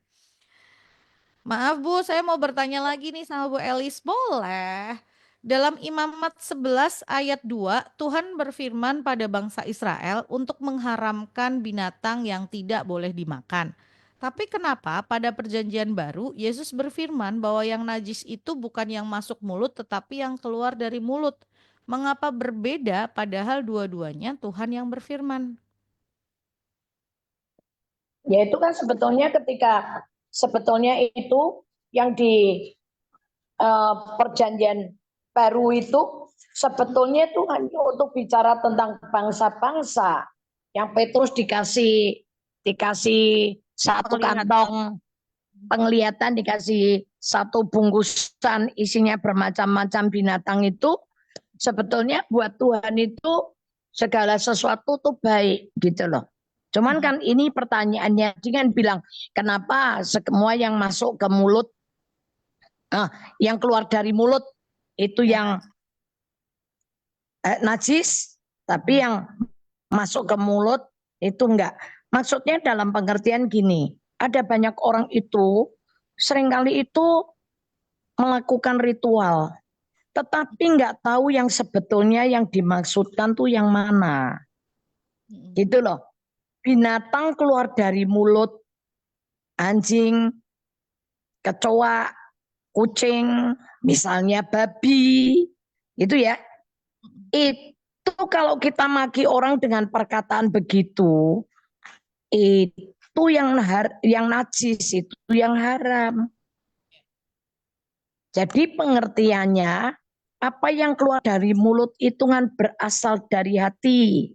Speaker 1: Maaf Bu, saya mau bertanya lagi nih sama Bu Elis, boleh? Dalam Imamat 11 ayat 2, Tuhan berfirman pada bangsa Israel untuk mengharamkan binatang yang tidak boleh dimakan. Tapi kenapa pada perjanjian baru Yesus berfirman bahwa yang najis itu bukan yang masuk mulut tetapi yang keluar dari mulut? Mengapa berbeda padahal dua-duanya Tuhan yang berfirman?
Speaker 2: Ya itu kan sebetulnya itu yang di perjanjian baru itu sebetulnya itu hanya untuk bicara tentang bangsa-bangsa yang Petrus dikasih satu
Speaker 1: Penglihatan.
Speaker 2: kantong penglihatan, dikasih satu bungkusan isinya bermacam-macam binatang itu sebetulnya buat Tuhan itu segala sesuatu tuh baik gitu loh. Cuman kan ini pertanyaannya, dia kan bilang kenapa semua yang masuk ke mulut, yang keluar dari mulut itu
Speaker 1: Yang
Speaker 2: yang
Speaker 1: najis.
Speaker 2: najis, tapi yang masuk ke mulut itu enggak. Maksudnya dalam pengertian gini, ada banyak orang itu seringkali itu melakukan ritual, tetapi enggak tahu yang sebetulnya yang dimaksudkan tuh yang mana. Gitu loh. Binatang keluar dari mulut anjing, kecoa, kucing, misalnya babi, itu ya. Itu kalau kita maki orang dengan perkataan begitu, itu yang najis, itu yang haram. Jadi pengertiannya apa yang keluar dari mulut itu kan berasal dari hati.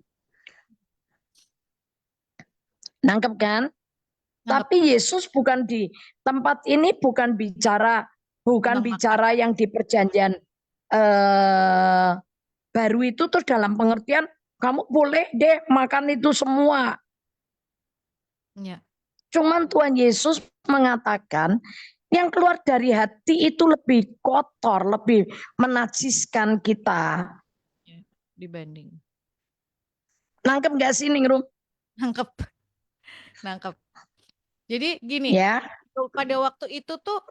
Speaker 2: Nangkep kan?
Speaker 1: Nangkep.
Speaker 2: Tapi Yesus bukan di tempat ini bukan
Speaker 1: Tentang makan.
Speaker 2: bicara yang di perjanjian eh, baru itu terus dalam pengertian kamu boleh deh makan itu semua.
Speaker 1: Ya.
Speaker 2: Cuman Tuhan Yesus mengatakan yang keluar dari hati itu lebih kotor, lebih menajiskan kita.
Speaker 1: Ya. Dibanding.
Speaker 2: Nangkep gak sih Ningrum?
Speaker 1: Nangkep. Nangkep. Jadi gini,
Speaker 2: Ya,
Speaker 1: pada waktu itu tuh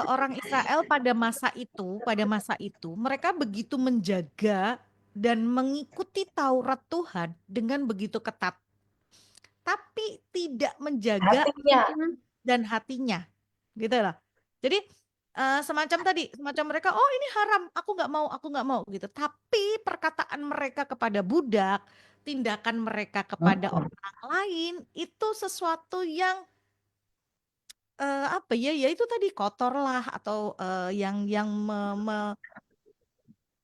Speaker 1: orang Israel pada masa itu mereka begitu menjaga dan mengikuti Taurat Tuhan dengan begitu ketat, tapi tidak menjaga
Speaker 2: hatinya.
Speaker 1: dan hatinya, gitu loh. Jadi semacam mereka, oh ini haram, aku nggak mau gitu. Tapi perkataan mereka kepada budak, tindakan mereka kepada orang lain itu sesuatu yang apa ya, ya itu tadi kotor lah atau yang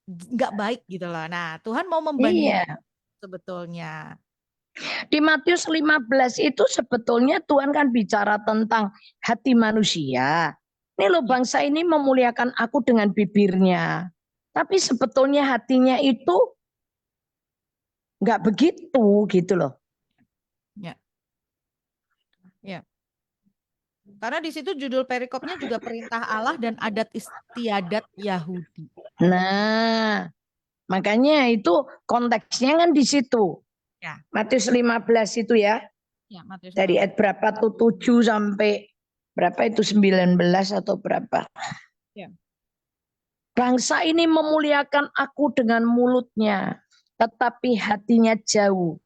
Speaker 1: nggak baik gitu loh. Nah, Tuhan mau membandingkan
Speaker 2: Iya.
Speaker 1: sebetulnya.
Speaker 2: Di Matius 15 itu sebetulnya Tuhan kan bicara tentang hati manusia. Ini loh
Speaker 1: Ya,
Speaker 2: bangsa ini memuliakan aku dengan bibirnya. Tapi sebetulnya hatinya itu nggak begitu gitu loh.
Speaker 1: ya, ya. Karena di situ judul perikopnya juga perintah Allah dan adat istiadat Yahudi.
Speaker 2: Nah, makanya itu konteksnya kan di situ.
Speaker 1: Ya,
Speaker 2: Matius 15 itu ya.
Speaker 1: ya Matius
Speaker 2: Dari
Speaker 1: 15.
Speaker 2: ayat berapa tuh 7 sampai berapa itu 19 atau berapa.
Speaker 1: Ya.
Speaker 2: Bangsa ini memuliakan aku dengan mulutnya, tetapi hatinya jauh.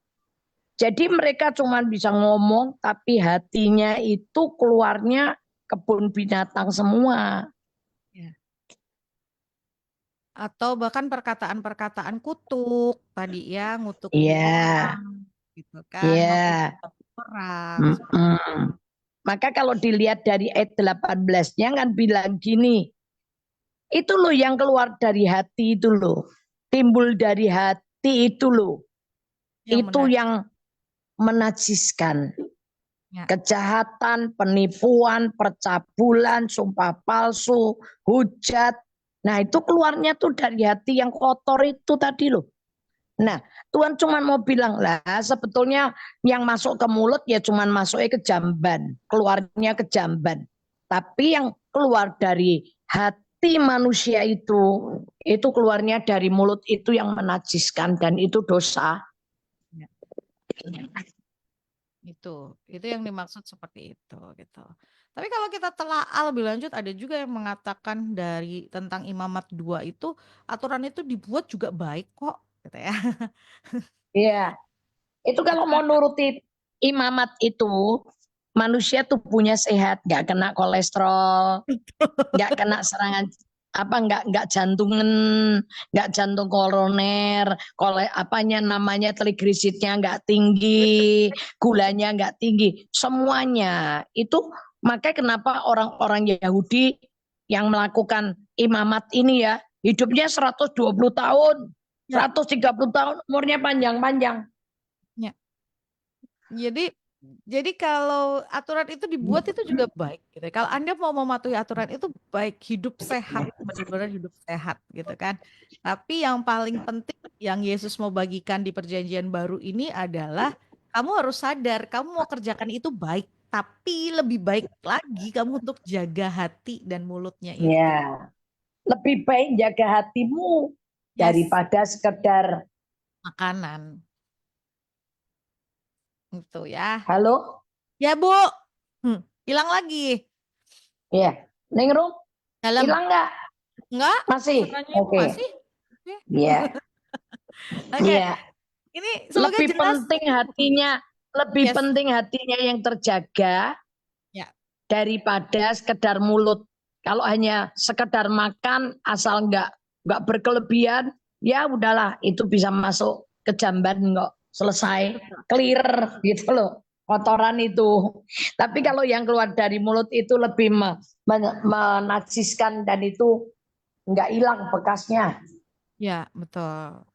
Speaker 2: Jadi mereka cuma bisa ngomong, tapi hatinya itu keluarnya kebun binatang semua.
Speaker 1: Ya. Atau bahkan perkataan-perkataan kutuk tadi ya, ngutukin
Speaker 2: Iya,
Speaker 1: orang, gitu kan,
Speaker 2: iya.
Speaker 1: memfitnah orang, seperti
Speaker 2: Mm-mm. Maka kalau dilihat dari ayat 18-nya kan bilang gini, itu loh yang keluar dari hati itu loh. Timbul dari hati itu loh.
Speaker 1: yang
Speaker 2: Itu
Speaker 1: menajis.
Speaker 2: yang menajiskan.
Speaker 1: Ya,
Speaker 2: Kejahatan, penipuan, percabulan, sumpah palsu, hujat. Nah itu keluarnya tuh dari hati yang kotor itu tadi loh. Nah, Tuhan cuma mau bilang lah, sebetulnya yang masuk ke mulut ya cuma masuknya ke jamban, keluarnya ke jamban. Tapi yang keluar dari hati manusia itu keluarnya dari mulut itu yang menajiskan dan itu dosa.
Speaker 1: ya, itu yang dimaksud seperti itu, gitu. Tapi kalau kita telaah lebih lanjut, ada juga yang mengatakan dari tentang imamat dua itu, aturan itu dibuat juga baik kok, gitu ya.
Speaker 2: Iya, itu
Speaker 1: Itu
Speaker 2: kalau mau
Speaker 1: kan
Speaker 2: nuruti imamat itu, manusia tubuhnya sehat, nggak kena kolesterol, nggak kena serangan apa nggak jantungan, nggak jantung koroner, apanya namanya trigliseridnya nggak tinggi, gulanya nggak tinggi, semuanya itu. Makanya kenapa orang-orang Yahudi yang melakukan imamat ini ya hidupnya 120 tahun,
Speaker 1: ya,
Speaker 2: 130 tahun, umurnya panjang-panjang.
Speaker 1: ya. Jadi jadi kalau aturan itu dibuat itu juga baik gitu ya. Kalau Anda mau mematuhi aturan itu baik, hidup sehat, benar-benar hidup sehat gitu kan. Tapi yang paling penting yang Yesus mau bagikan di perjanjian baru ini adalah kamu harus sadar kamu mau kerjakan itu baik, tapi lebih baik lagi kamu untuk jaga hati dan mulutnya itu.
Speaker 2: Ya, lebih baik jaga hatimu
Speaker 1: Yes,
Speaker 2: daripada sekedar
Speaker 1: makanan itu ya.
Speaker 2: halo,
Speaker 1: Ya, Bu. Hilang lagi.
Speaker 2: ya, Ningrum,
Speaker 1: Dalam.
Speaker 2: hilang nggak?
Speaker 1: Enggak,
Speaker 2: Masih,
Speaker 1: semuanya Ibu
Speaker 2: oke,
Speaker 1: masih. Oke.
Speaker 2: ya,
Speaker 1: Oke,
Speaker 2: ya.
Speaker 1: ini semoga
Speaker 2: Lebih
Speaker 1: jelas.
Speaker 2: penting hatinya, lebih
Speaker 1: Yes.
Speaker 2: penting hatinya yang terjaga
Speaker 1: Ya,
Speaker 2: daripada sekedar mulut. Kalau hanya sekedar makan asal nggak berkelebihan, ya udahlah itu bisa masuk ke jamban kok selesai
Speaker 1: betul.
Speaker 2: clear gitu loh kotoran itu. Tapi kalau yang keluar dari mulut itu lebih menajiskan dan itu nggak hilang bekasnya.
Speaker 1: Ya, betul.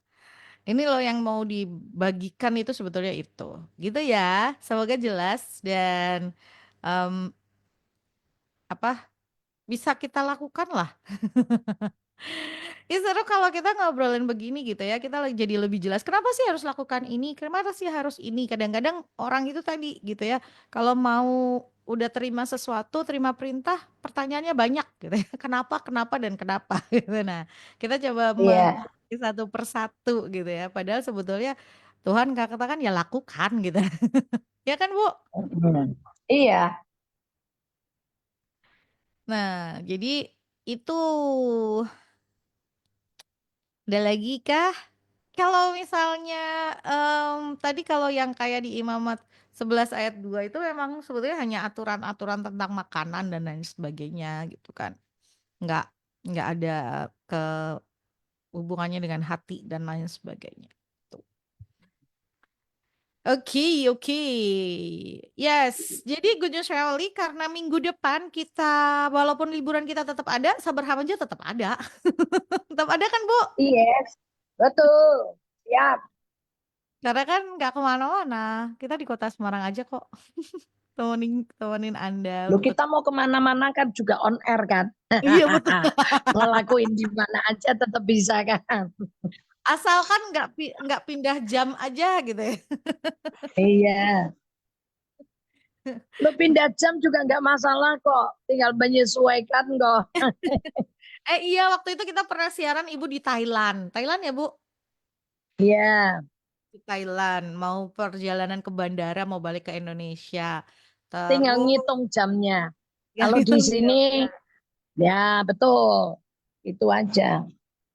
Speaker 1: Ini loh yang mau dibagikan itu sebetulnya itu. Gitu ya. Semoga jelas dan em, apa bisa kita lakukan lah. Ya seru kalau kita ngobrolin begini gitu ya, kita jadi lebih jelas. Kenapa sih harus lakukan ini? Kenapa sih harus ini? Kadang-kadang orang itu tadi gitu ya, kalau mau udah terima sesuatu, terima perintah, pertanyaannya banyak gitu ya. Kenapa, kenapa, dan kenapa gitu. Nah, kita coba
Speaker 2: Iya.
Speaker 1: mengerti satu persatu gitu ya. Padahal sebetulnya Tuhan katakan ya lakukan gitu. Ya kan, Bu?
Speaker 2: Hmm. Iya.
Speaker 1: Nah, jadi itu ada lagi kah? Kalau misalnya tadi kalau yang kayak di Imamat 11 ayat 2 itu memang sebetulnya hanya aturan-aturan tentang makanan dan lain sebagainya gitu kan. Nggak nggak ada ke hubungannya dengan hati dan lain sebagainya. Tuh. Oke, oke. Yes, jadi Good News Family karena minggu depan kita walaupun liburan kita tetap ada, Sabar Hamaja tetap ada. Tetap ada kan, Bu?
Speaker 2: Yes. Betul. Siap.
Speaker 1: Karena kan nggak kemana-mana. Kita di kota Semarang aja kok. Temenin temenin Anda
Speaker 2: Lu
Speaker 1: untuk
Speaker 2: kita mau kemana-mana kan juga on air kan.
Speaker 1: iya betul.
Speaker 2: Ngelakuin di mana aja tetap bisa kan.
Speaker 1: Asalkan nggak pindah jam aja gitu ya.
Speaker 2: Iya. Lu pindah jam juga nggak masalah kok. Tinggal menyesuaikan kok.
Speaker 1: Iya waktu itu kita pernah siaran Ibu di Thailand. Thailand ya Bu?
Speaker 2: Iya.
Speaker 1: Di Thailand. Mau perjalanan ke bandara mau balik ke Indonesia.
Speaker 2: Tinggal
Speaker 1: Terus
Speaker 2: ngitung jamnya.
Speaker 1: ya
Speaker 2: Kalau di
Speaker 1: hitung
Speaker 2: sini,
Speaker 1: jamnya.
Speaker 2: ya betul. Itu aja.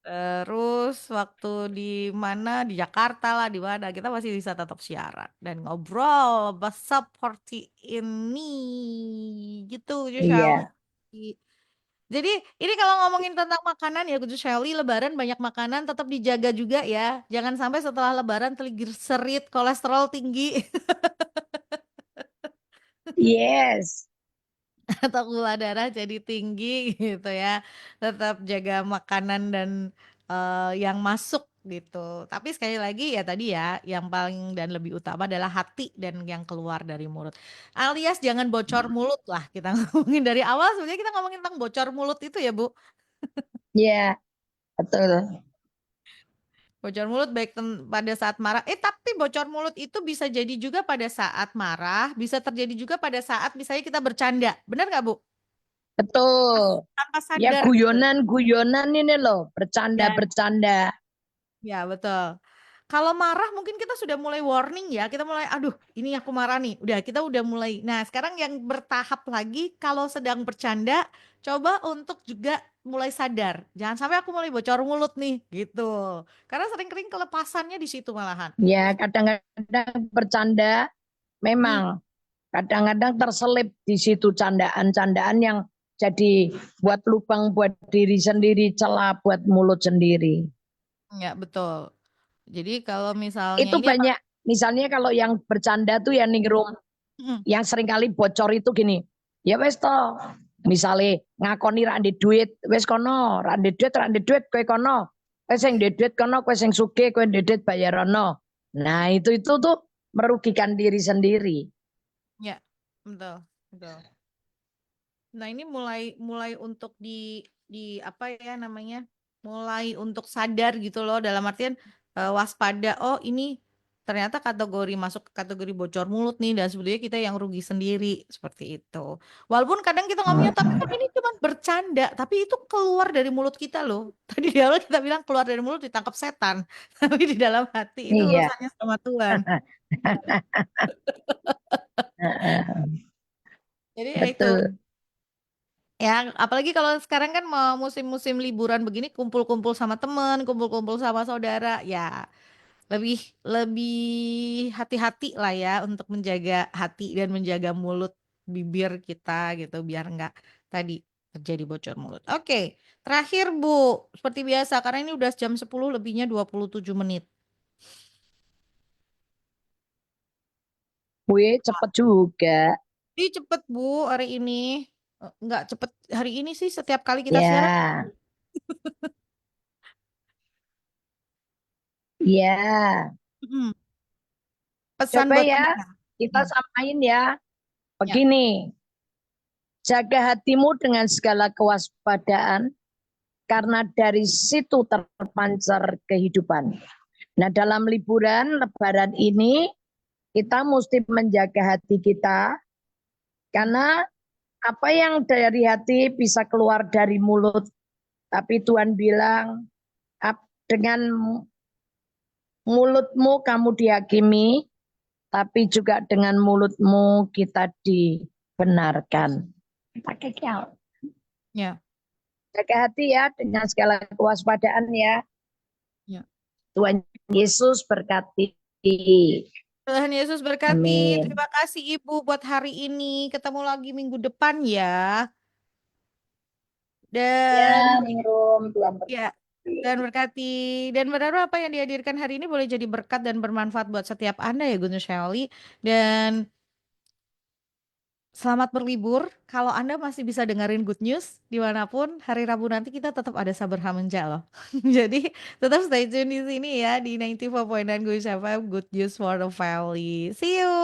Speaker 1: Terus waktu di mana di Jakarta lah di mana kita masih bisa tetap siaran dan ngobrol seperti ini gitu Joshua.
Speaker 2: Iya.
Speaker 1: Jadi ini kalau ngomongin tentang makanan ya Kudu Shelly, Lebaran banyak makanan tetap dijaga juga ya. Jangan sampai setelah Lebaran triglycerid, kolesterol tinggi
Speaker 2: Yes,
Speaker 1: atau gula darah jadi tinggi gitu ya. Tetap jaga makanan dan yang masuk gitu. Tapi sekali lagi ya tadi ya, yang paling dan lebih utama adalah hati dan yang keluar dari mulut. Alias jangan bocor mulut lah kita ngomongin dari awal sebenarnya kita ngomongin tentang bocor mulut itu ya Bu.
Speaker 2: ya betul.
Speaker 1: Bocor mulut baik pada saat marah. Tapi bocor mulut itu bisa jadi juga pada saat marah, bisa terjadi juga pada saat misalnya kita bercanda. Benar nggak, Bu?
Speaker 2: Betul.
Speaker 1: Tanpa
Speaker 2: Ya
Speaker 1: sadar gitu.
Speaker 2: guyonan-guyonan ini loh,
Speaker 1: Ya,
Speaker 2: bercanda-bercanda.
Speaker 1: ya betul. Kalau marah mungkin kita sudah mulai warning ya, kita mulai, aduh, ini aku marah nih. Udah, kita udah mulai. Nah, sekarang yang bertahap lagi, kalau sedang bercanda, coba untuk juga mulai sadar. Jangan sampai aku mulai bocor mulut nih, gitu. Karena sering-sering kelepasannya di situ malahan.
Speaker 2: Ya kadang-kadang bercanda
Speaker 1: Hmm.
Speaker 2: memang kadang-kadang terselip di situ candaan-candaan yang jadi buat lubang buat diri sendiri, celah buat mulut sendiri.
Speaker 1: Ya, betul. Jadi kalau misalnya
Speaker 2: Itu
Speaker 1: ini apa?
Speaker 2: banyak, misalnya kalau yang bercanda tuh yang ningrum,
Speaker 1: Mm,
Speaker 2: yang seringkali bocor itu gini, ya wes toh, misalnya ngakoni rande duit, wes kono, rande duit, kue kono, wes yang duit kono, kue yang suge, kue duit bayarono. Nah itu tuh merugikan diri sendiri.
Speaker 1: ya, betul, betul. Nah, ini mulai mulai untuk di apa ya namanya? Mulai untuk sadar gitu loh dalam artian waspada. Oh, ini ternyata kategori masuk ke kategori bocor mulut nih dan sebetulnya kita yang rugi sendiri seperti itu. Walaupun kadang kita ngomongnya tapi kan ini cuma bercanda, tapi itu keluar dari mulut kita loh. Tadi di awal kita bilang keluar dari mulut ditangkap setan, tapi di dalam hati itu
Speaker 2: Iya,
Speaker 1: urusannya sama Tuhan. Jadi ya itu.
Speaker 2: betul.
Speaker 1: Ya, apalagi kalau sekarang kan mau musim-musim liburan begini, kumpul-kumpul sama temen, kumpul-kumpul sama saudara, ya lebih lebih hati-hati lah ya untuk menjaga hati dan menjaga mulut bibir kita gitu, biar nggak tadi terjadi bocor mulut. Oke, terakhir Bu, seperti biasa karena ini udah jam 10 lebihnya 27 menit.
Speaker 2: Gue cepet juga.
Speaker 1: Ih, cepet Bu hari ini. Nggak cepet hari ini sih setiap kali kita siaran.
Speaker 2: Ya, ya.
Speaker 1: Mm. Pesan
Speaker 2: Coba
Speaker 1: buat
Speaker 2: ya,
Speaker 1: pendengar.
Speaker 2: kita
Speaker 1: Hmm.
Speaker 2: samain ya.
Speaker 1: Ya.
Speaker 2: Begini, jaga hatimu dengan segala kewaspadaan, karena dari situ terpancar kehidupan. Nah, dalam liburan Lebaran ini, kita mesti menjaga hati kita, karena apa yang dari hati bisa keluar dari mulut. Tapi Tuhan bilang, dengan mulutmu kamu dihakimi, tapi juga dengan mulutmu kita dibenarkan. Pakai kial.
Speaker 1: Ya.
Speaker 2: Jaga hati ya dengan segala kewaspadaan ya.
Speaker 1: Ya.
Speaker 2: Tuhan Yesus berkati.
Speaker 1: Tuhan Yesus berkati.
Speaker 2: Amin.
Speaker 1: Terima kasih Ibu buat hari ini. Ketemu lagi minggu depan ya. Dan
Speaker 2: Ya, Ningrum, Tuhan
Speaker 1: ya,
Speaker 2: berkati.
Speaker 1: dan berkati. Dan berharap apa yang dihadirkan hari ini boleh jadi berkat dan bermanfaat buat setiap Anda ya Gunung Shelley. Dan selamat berlibur. Kalau Anda masih bisa dengerin good news dimanapun, hari Rabu nanti kita tetap ada Saber Hamanja loh. Jadi tetap stay tune di sini ya di 94.9 Gunung FM Good News for the Valley. See you.